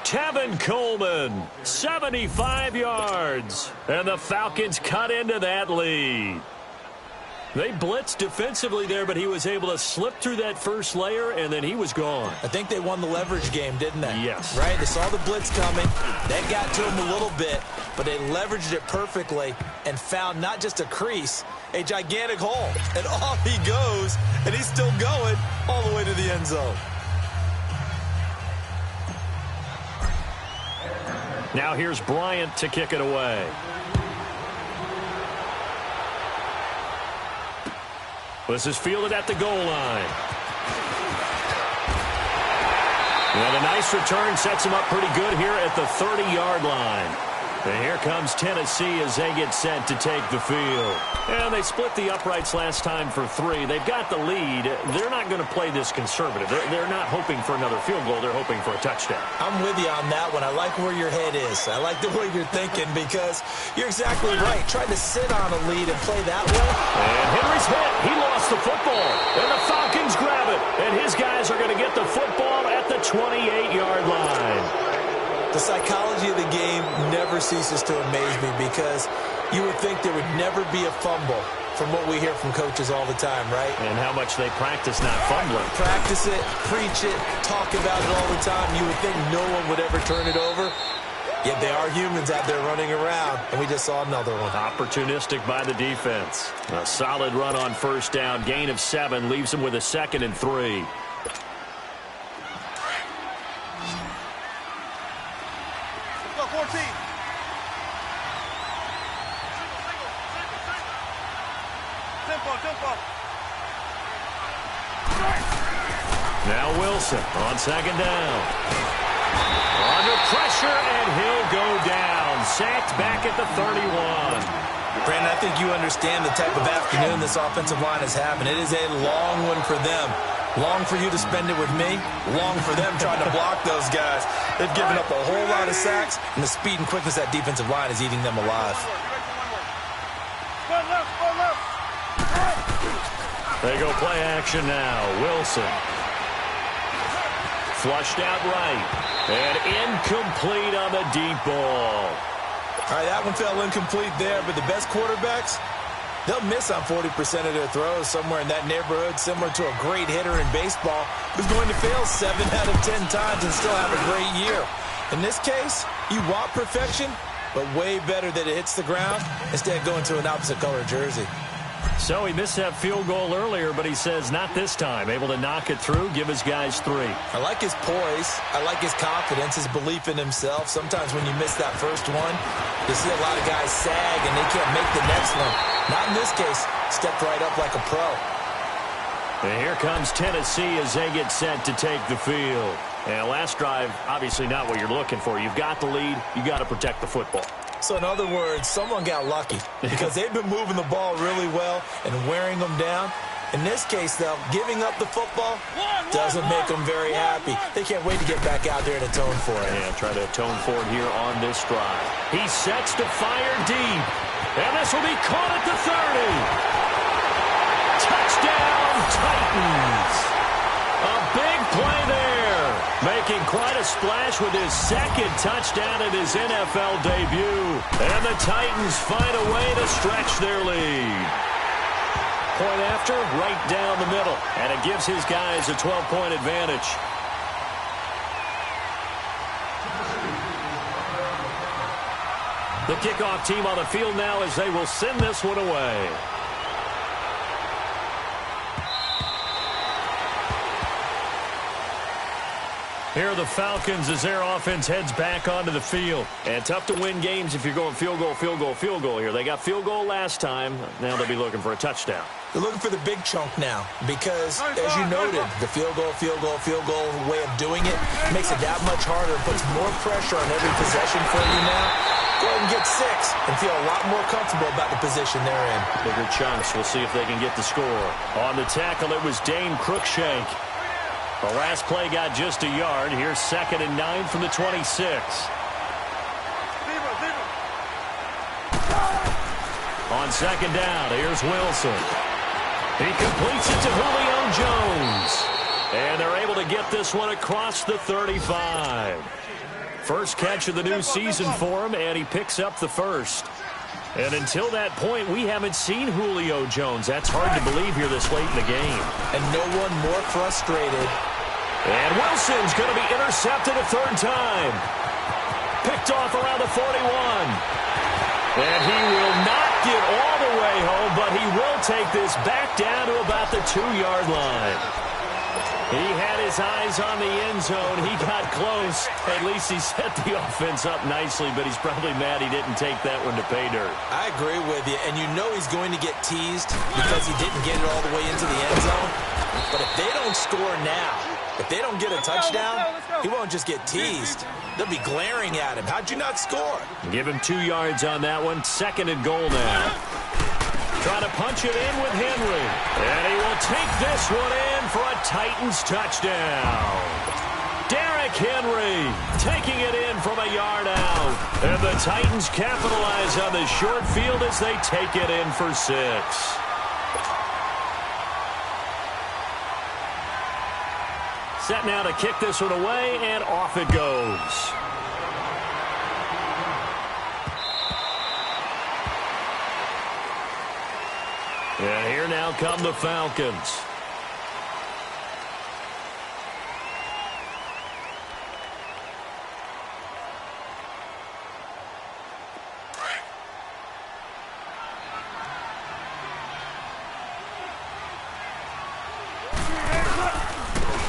Speaker 2: Tevin Coleman, 75 yards. And the Falcons cut into that lead. They blitzed defensively there, but he was able to slip through that first layer, and then he was gone.
Speaker 4: I think they won the leverage game, didn't they?
Speaker 2: Yes.
Speaker 4: Right? They saw the blitz coming. That got to him a little bit, but they leveraged it perfectly and found not just a crease, a gigantic hole. And off he goes, and he's still going all the way to the end zone.
Speaker 2: Now here's Bryant to kick it away. This is fielded at the goal line. And a nice return sets him up pretty good here at the 30-yard line. And here comes Tennessee as they get set to take the field. And they split the uprights last time for 3. They've got the lead. They're not going to play this conservative. They're not hoping for another field goal. They're hoping for a touchdown.
Speaker 4: I'm with you on that one. I like where your head is. I like the way you're thinking because you're exactly right. Trying to sit on a lead and play that way.
Speaker 2: And Henry's hit. He lost the football. And the Falcons grab it. And his guys are going to get the football at the 28-yard line.
Speaker 4: The psychology of the game never ceases to amaze me because you would think there would never be a fumble from what we hear from coaches all the time, right?
Speaker 2: And how much they practice not fumbling.
Speaker 4: Practice it, preach it, talk about it all the time. You would think no one would ever turn it over. Yet they are humans out there running around, and we just saw another one.
Speaker 2: Opportunistic by the defense. A solid run on first down. Gain of 7 leaves them with a 2nd and 3. Now Wilson on 2nd down. Under pressure, and he'll go down. Sacked back at the 31.
Speaker 4: Brandon, I think you understand the type of afternoon this offensive line is having. It is a long one for them. Long for you to spend it with me. Long for them trying to block those guys. They've given up a whole lot of sacks, and the speed and quickness of that defensive line is eating them alive.
Speaker 2: They go play action now. Wilson. Flushed out right. And incomplete on the deep ball.
Speaker 4: All right, that one fell incomplete there, but the best quarterbacks, they'll miss on 40% of their throws, somewhere in that neighborhood, similar to a great hitter in baseball who's going to fail 7 out of 10 times and still have a great year. In this case, you want perfection, but way better that it hits the ground instead of going to an opposite color jersey.
Speaker 2: So he missed that field goal earlier, but he says not this time. Able to knock it through, give his guys 3.
Speaker 4: I like his poise. I like his confidence, his belief in himself. Sometimes when you miss that first one, you see a lot of guys sag and they can't make the next one. Not in this case. Stepped right up like a pro.
Speaker 2: And here comes Tennessee as they get set to take the field. And last drive, obviously not what you're looking for. You've got the lead. You got to protect the football.
Speaker 4: So in other words, someone got lucky because they've been moving the ball really well and wearing them down. In this case, though, giving up the football doesn't make them very happy. They can't wait to get back out there and atone for it.
Speaker 2: Yeah, try to atone for it here on this drive. He sets to fire deep. And this will be caught at the 30. Touchdown, Titans. A big play there. making quite a splash with his second touchdown in his NFL debut. And the Titans find a way to stretch their lead. Point after, right down the middle. And it gives his guys a 12-point advantage. The kickoff team on the field now as they will send this one away. Here are the Falcons as their offense heads back onto the field. And tough to win games if you're going field goal, field goal, field goal here. They got field goal last time. Now they'll be looking for a touchdown.
Speaker 4: They're looking for the big chunk now because, as you noted, the field goal way of doing it makes it that much harder and puts more pressure on every possession for you now. Go ahead and get 6 and feel a lot more comfortable about the position they're in.
Speaker 2: Bigger chunks. We'll see if they can get the score. On the tackle, it was Dane Cruikshank. The last play got just a yard. Here's 2nd and 9 from the 26. On 2nd down, here's Wilson. He completes it to Julio Jones. And they're able to get this one across the 35. First catch of the new season for him, and he picks up the first. And until that point, we haven't seen Julio Jones. That's hard to believe here this late in the game.
Speaker 4: And no one more frustrated.
Speaker 2: And Wilson's going to be intercepted a 3rd time. Picked off around the 41. And he will not get all the way home, but he will take this back down to about the 2-yard line. He had his eyes on the end zone. He got close. At least he set the offense up nicely, but he's probably mad he didn't take that one to pay dirt.
Speaker 4: I agree with you, and you know he's going to get teased because he didn't get it all the way into the end zone. But if they don't score now, if they don't get a touchdown, he won't just get teased. They'll be glaring at him. How'd you not score?
Speaker 2: Give him 2 yards on that one. 2nd and goal now. Trying to punch it in with Henry. And he will take this one in for a Titans touchdown. Derrick Henry taking it in from a yard out. And the Titans capitalize on the short field as they take it in for 6. Set now to kick this one away, and off it goes. And here now come the Falcons.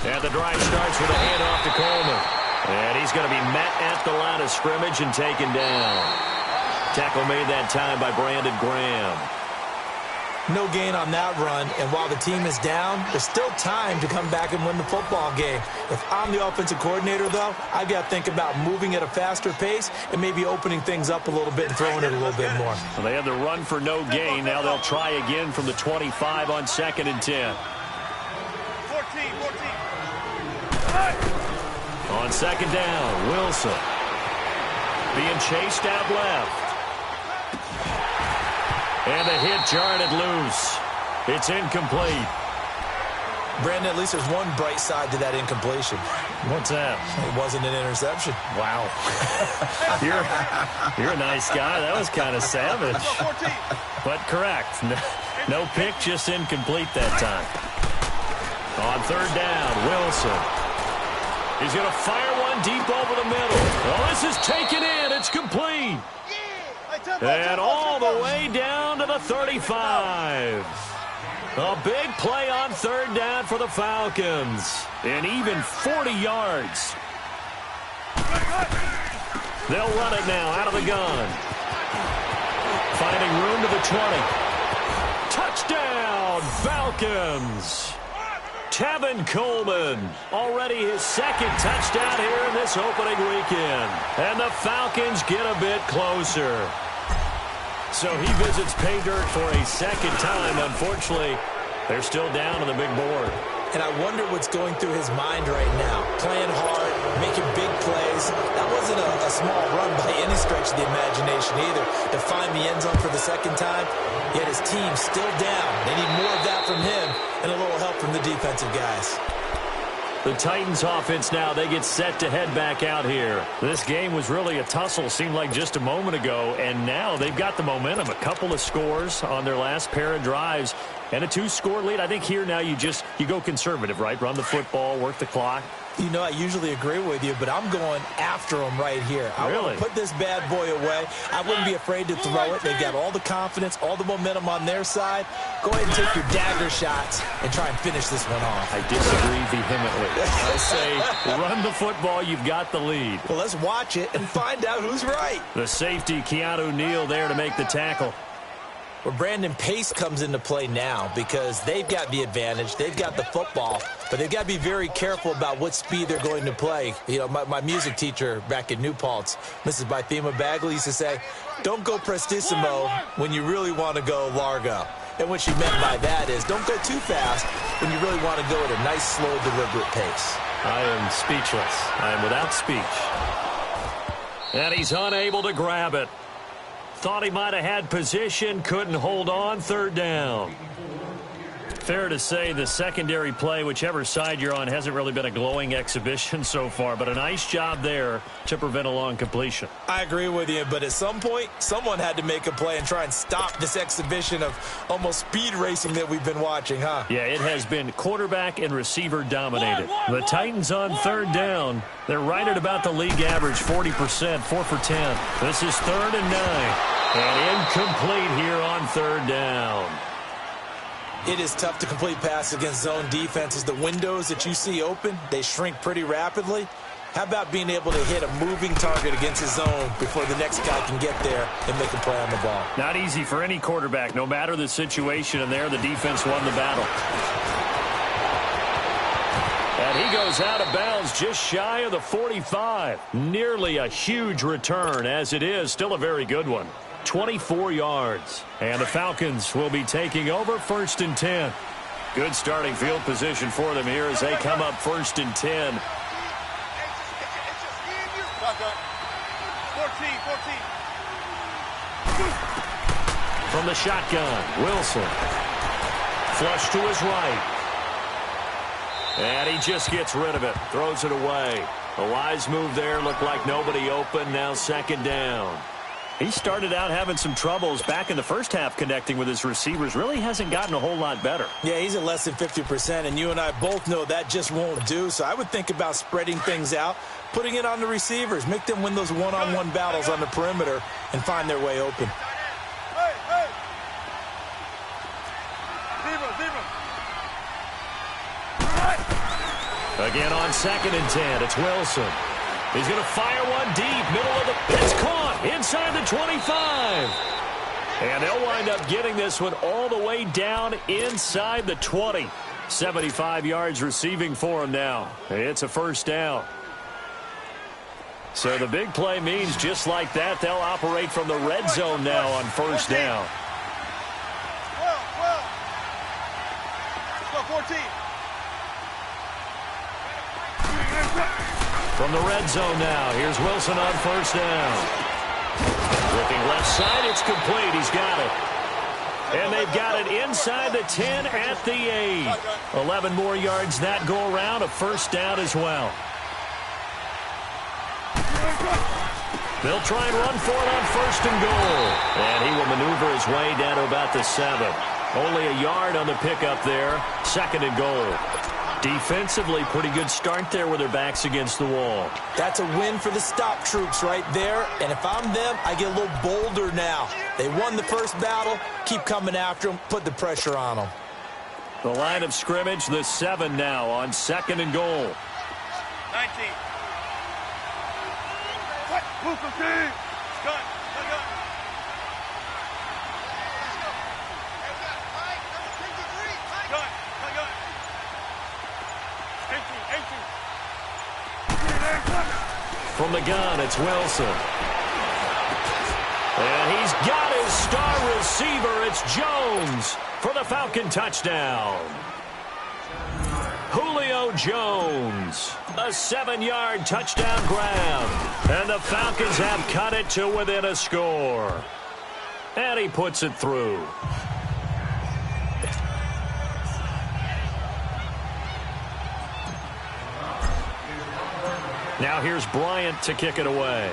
Speaker 2: And the drive starts with a handoff to Coleman. And he's going to be met at the line of scrimmage and taken down. Tackle made that time by Brandon Graham.
Speaker 4: No gain on that run, and while the team is down, there's still time to come back and win the football game. If I'm the offensive coordinator, though, I've got to think about moving at a faster pace and maybe opening things up a little bit and throwing it a little bit more.
Speaker 2: Well, they had the run for no gain. Now they'll try again from the 25 on 2nd and 10.
Speaker 3: 14.
Speaker 2: On 2nd down, Wilson. Being chased out left. And the hit jarred it loose. It's incomplete.
Speaker 4: Brandon, at least there's one bright side to that incompletion.
Speaker 2: What's that?
Speaker 4: It wasn't an interception.
Speaker 2: Wow. You're a nice guy. That was kind of savage. But correct. No pick, just incomplete that time. On 3rd down, Wilson. He's going to fire one deep over the middle. Well, this is taken in. It's complete. And all the way down to the 35. A big play on 3rd down for the Falcons. And even 40 yards. They'll run it now out of the gun. Finding room to the 20. Touchdown, Falcons. Tevin Coleman, already his 2nd touchdown here in this opening weekend. And the Falcons get a bit closer. So he visits pay dirt for a 2nd time. Unfortunately, they're still down on the big board.
Speaker 4: And I wonder what's going through his mind right now. Playing hard, making big plays. That wasn't a small run by any stretch of the imagination either. To find the end zone for the 2nd time, yet his team's still down. They need more of that from him and a little help from the defensive guys.
Speaker 2: The Titans offense now, they get set to head back out here. This game was really a tussle, seemed like just a moment ago, and now they've got the momentum. A couple of scores on their last pair of drives and a 2-score lead. I think here now you go conservative, right? Run the football, work the clock.
Speaker 4: You know, I usually agree with you, but I'm going after them right here. I want to put this bad boy away. I wouldn't be afraid to throw it. They've got all the confidence, all the momentum on their side. Go ahead and take your dagger shots and try and finish this one off.
Speaker 2: I disagree vehemently. I say run the football. You've got the lead.
Speaker 4: Well, let's watch it and find out who's right.
Speaker 2: The safety, Keanu Neal, there to make the tackle.
Speaker 4: Well, Brandon, pace comes into play now because they've got the advantage. They've got the football, but they've got to be very careful about what speed they're going to play. You know, my music teacher back in New Paltz, Mrs. Bythema Bagley, used to say, don't go prestissimo when you really want to go largo. And what she meant by that is don't go too fast when you really want to go at a nice, slow, deliberate pace.
Speaker 2: I am speechless. I am without speech. And he's unable to grab it. Thought he might have had position, couldn't hold on, third down. Fair to say the secondary play, whichever side you're on, hasn't really been a glowing exhibition so far, but a nice job there to prevent a long completion.
Speaker 4: I agree with you, but at some point, someone had to make a play and try and stop this exhibition of almost speed racing that we've been watching, huh?
Speaker 2: Yeah, it has been quarterback and receiver dominated. The Titans on third down. They're right at about the league average, 40%, 4 for 10. This is 3rd and 9, and incomplete here on third down.
Speaker 4: It is tough to complete passes against zone defenses. The windows that you see open, they shrink pretty rapidly. How about being able to hit a moving target against his zone before the next guy can get there and make a play on the ball?
Speaker 2: Not easy for any quarterback, no matter the situation, and there the defense won the battle. And he goes out of bounds just shy of the 45. Nearly a huge return, as it is still a very good one. 24 yards. And the Falcons will be taking over 1st and 10. Good starting field position for them here as they come up 1st and 10.
Speaker 3: 14.
Speaker 2: From the shotgun, Wilson. Flush to his right. And he just gets rid of it. Throws it away. A wise move there. Looked like nobody open. Now 2nd down. He started out having some troubles back in the first half connecting with his receivers. Really hasn't gotten a whole lot better.
Speaker 4: Yeah, he's at less than 50%, and you and I both know that just won't do. So I would think about spreading things out, putting it on the receivers, make them win those one-on-one battles on the perimeter and find their way open.
Speaker 3: Hey! Zero.
Speaker 2: Again on 2nd and 10, it's Wilson. He's going to fire one deep, middle of the... It's caught inside the 25. And they'll wind up getting this one all the way down inside the 20. 75 yards receiving for him now. It's a 1st down. So the big play means just like that, they'll operate from the red zone now on 1st down.
Speaker 3: Well. Let's go 14.
Speaker 2: From the red zone now, here's Wilson on 1st down. Looking left side, it's complete. He's got it. And they've got it inside the 10 at the 8. 11 more yards that go around, a 1st down as well. They'll try and run for it on 1st and goal. And he will maneuver his way down to about the 7. Only a yard on the pickup there. 2nd and goal. Defensively, pretty good start there with their backs against the wall.
Speaker 4: That's a win for the stop troops right there. And if I'm them, I get a little bolder now. They won the first battle. Keep coming after them. Put the pressure on them.
Speaker 2: The line of scrimmage, the 7 now on 2nd and goal.
Speaker 3: 19. What? Move some team. Gun.
Speaker 2: From the gun, it's Wilson. And he's got his star receiver. It's Jones for the Falcon touchdown. Julio Jones, a 7-yard touchdown grab. And the Falcons have cut it to within a score. And he puts it through. Now here's Bryant to kick it away.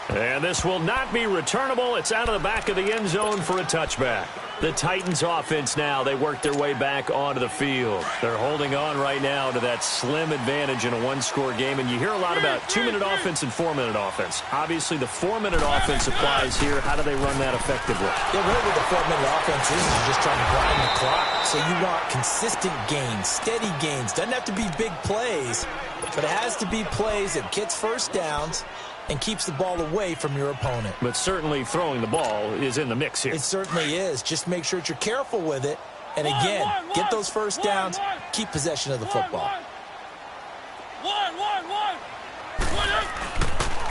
Speaker 2: And this will not be returnable. It's out of the back of the end zone for a touchback. The Titans offense now, they work their way back onto the field. They're holding on right now to that slim advantage in a one-score game. And you hear a lot about 2-minute offense and 4-minute offense. Obviously, the 4-minute offense applies here. How do they run that effectively?
Speaker 4: Yeah, really what the 4-minute offense is you're just trying to grind the clock. So you want consistent gains, steady gains. Doesn't have to be big plays, but it has to be plays that gets first downs and keeps the ball away from your opponent.
Speaker 2: But certainly throwing the ball is in the mix here.
Speaker 4: It certainly is. Just make sure that you're careful with it. And again, get those first downs, keep possession of the football.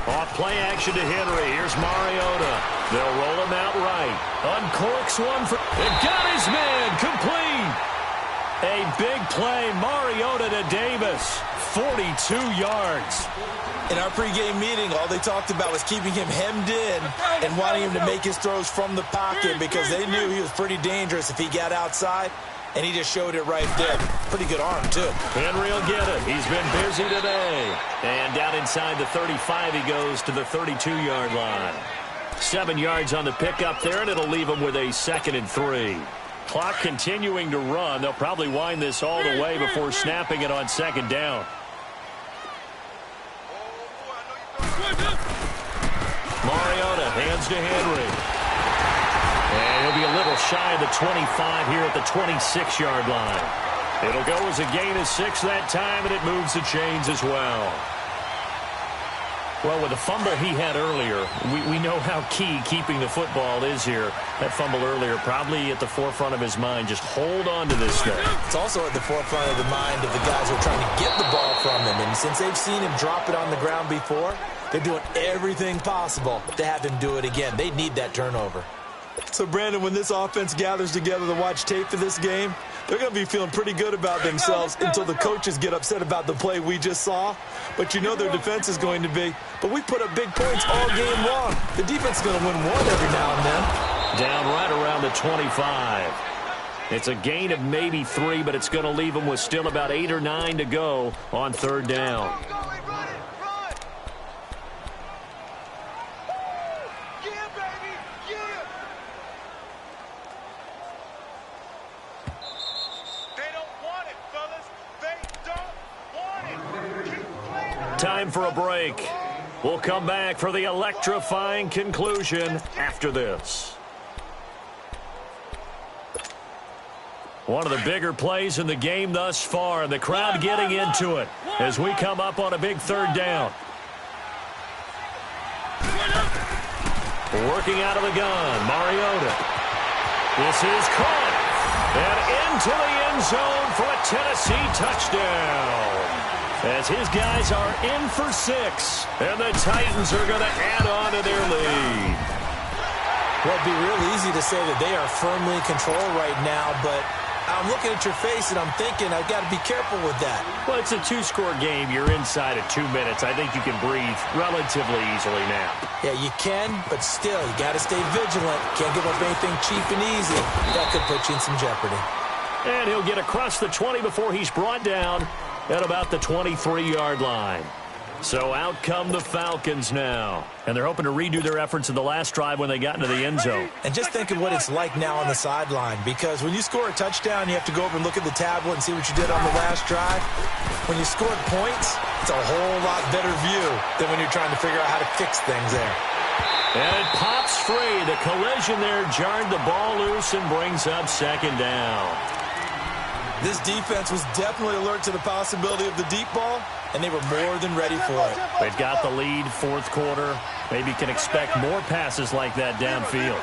Speaker 2: Off play action to Henry. Here's Mariota. They'll roll him out right. Uncorks one for... It got his man. Complete. A big play. Mariota to Davis. 42 yards.
Speaker 4: In our pregame meeting, all they talked about was keeping him hemmed in and wanting him to make his throws from the pocket because they knew he was pretty dangerous if he got outside, and he just showed it right there. Pretty good arm, too.
Speaker 2: Henry will get it. He's been busy today. And down inside the 35, he goes to the 32-yard line. 7 yards on the pickup there, and it'll leave him with a 2nd and 3. Clock continuing to run. They'll probably wind this all the way before snapping it on 2nd down. Mariota hands to Henry. And he'll be a little shy of the 25 here at the 26-yard line. It'll go as a gain of 6 that time, and it moves the chains as well. Well, with the fumble he had earlier, we know how key keeping the football is here. That fumble earlier probably at the forefront of his mind. Just hold on to this thing.
Speaker 4: It's also at the forefront of the mind of the guys who are trying to get the ball from him. And since they've seen him drop it on the ground before, they're doing everything possible to have him do it again. They need that turnover. So, Brandon, when this offense gathers together to watch tape for this game, they're going to be feeling pretty good about themselves until the coaches get upset about the play we just saw. But you know their defense is going to be. But we put up big points all game long. The defense is going to win one every now and then.
Speaker 2: Down right around the 25. It's a gain of maybe 3, but it's going to leave them with still about 8 or 9 to go on 3rd down. Time for a break. We'll come back for the electrifying conclusion after this. One of the bigger plays in the game thus far, and the crowd getting into it as we come up on a big 3rd down. Working out of the gun, Mariota. This is caught. And into the end zone for a Tennessee touchdown. As his guys are in for 6, and the Titans are going to add on to their lead.
Speaker 4: Well, it'd be real easy to say that they are firmly in control right now, but I'm looking at your face and I'm thinking I've got to be careful with that.
Speaker 2: Well, it's a 2-score game. You're inside of 2 minutes. I think you can breathe relatively easily now.
Speaker 4: Yeah, you can, but still, you got to stay vigilant. Can't give up anything cheap and easy. That could put you in some jeopardy.
Speaker 2: And he'll get across the 20 before he's brought down at about the 23-yard line. So out come the Falcons now. And they're hoping to redo their efforts in the last drive when they got into the end zone.
Speaker 4: And just think of what it's like now on the sideline, because when you score a touchdown, you have to go over and look at the tablet and see what you did on the last drive. When you scored points, it's a whole lot better view than when you're trying to figure out how to fix things there.
Speaker 2: And it pops free. The collision there jarred the ball loose and brings up 2nd down.
Speaker 4: This defense was definitely alert to the possibility of the deep ball, and they were more than ready for it.
Speaker 2: They've got the lead, 4th quarter. Maybe can expect more passes like that downfield.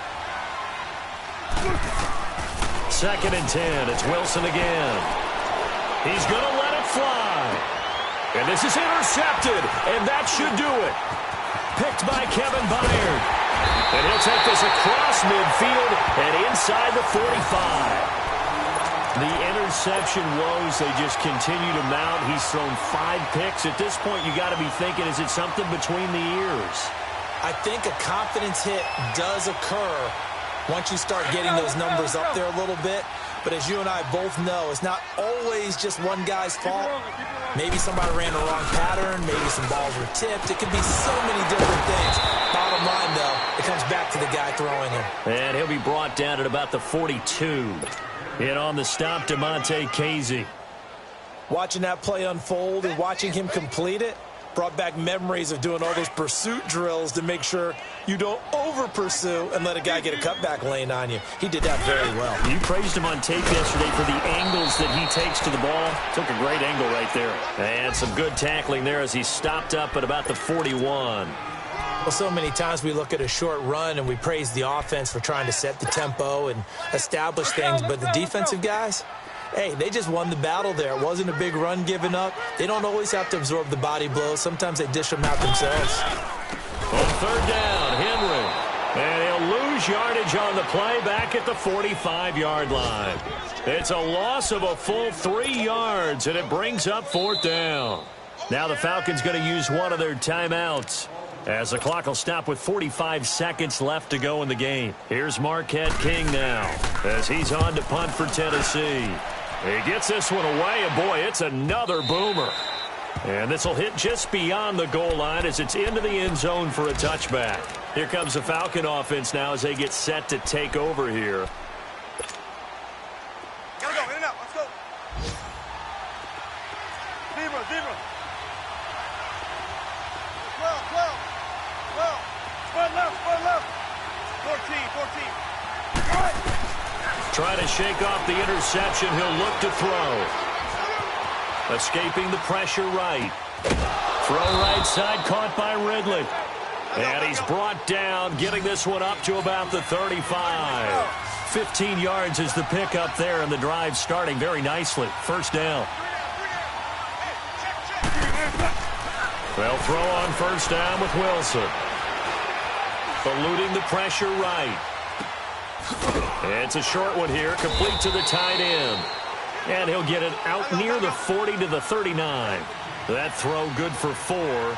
Speaker 2: 2nd and 10. It's Wilson again. He's going to let it fly. And this is intercepted, and that should do it. Picked by Kevin Byard. And he'll take this across midfield and inside the 45. The interception woes, they just continue to mount. He's thrown 5 picks. At this point, you got to be thinking, is it something between the ears?
Speaker 4: I think a confidence hit does occur once you start getting those numbers up there a little bit. But as you and I both know, it's not always just one guy's fault. Maybe somebody ran the wrong pattern. Maybe some balls were tipped. It could be so many different things. Bottom line, though, it comes back to the guy throwing him.
Speaker 2: And he'll be brought down at about the 42. In on the stop, DeMonte Casey.
Speaker 4: Watching that play unfold and watching him complete it brought back memories of doing all those pursuit drills to make sure you don't over-pursue and let a guy get a cutback lane on you. He did that very well.
Speaker 2: You praised him on tape yesterday for the angles that he takes to the ball. Took a great angle right there. And some good tackling there as he stopped up at about the 41.
Speaker 4: Well, so many times we look at a short run and we praise the offense for trying to set the tempo and establish things, but the defensive guys, hey, they just won the battle there. It wasn't a big run given up. They don't always have to absorb the body blows. Sometimes they dish them out themselves.
Speaker 2: On third down, Henry. And he'll lose yardage on the play back at the 45-yard line. It's a loss of a full 3 yards, and it brings up fourth down. Now the Falcons going to use one of their timeouts, as the clock will stop with 45 seconds left to go in the game. Here's Marquette King now, as he's on to punt for Tennessee. He gets this one away, and boy, it's another boomer. And this will hit just beyond the goal line as it's into the end zone for a touchback. Here comes the Falcon offense now as they get set to take over here.
Speaker 3: Gotta go, in and out, let's go. Zebra. 12. Spread left. 14. All right.
Speaker 2: Trying to shake off the interception. He'll look to throw. Escaping the pressure right. Throw right side, caught by Ridley. And he's brought down, getting this one up to about the 35. 15 yards is the pickup there, and the drive starting very nicely. First down. They'll throw on first down with Wilson. Eluding the pressure right. It's a short one here, complete to the tight end. And he'll get it out near the 40 to the 39. That throw good for 4.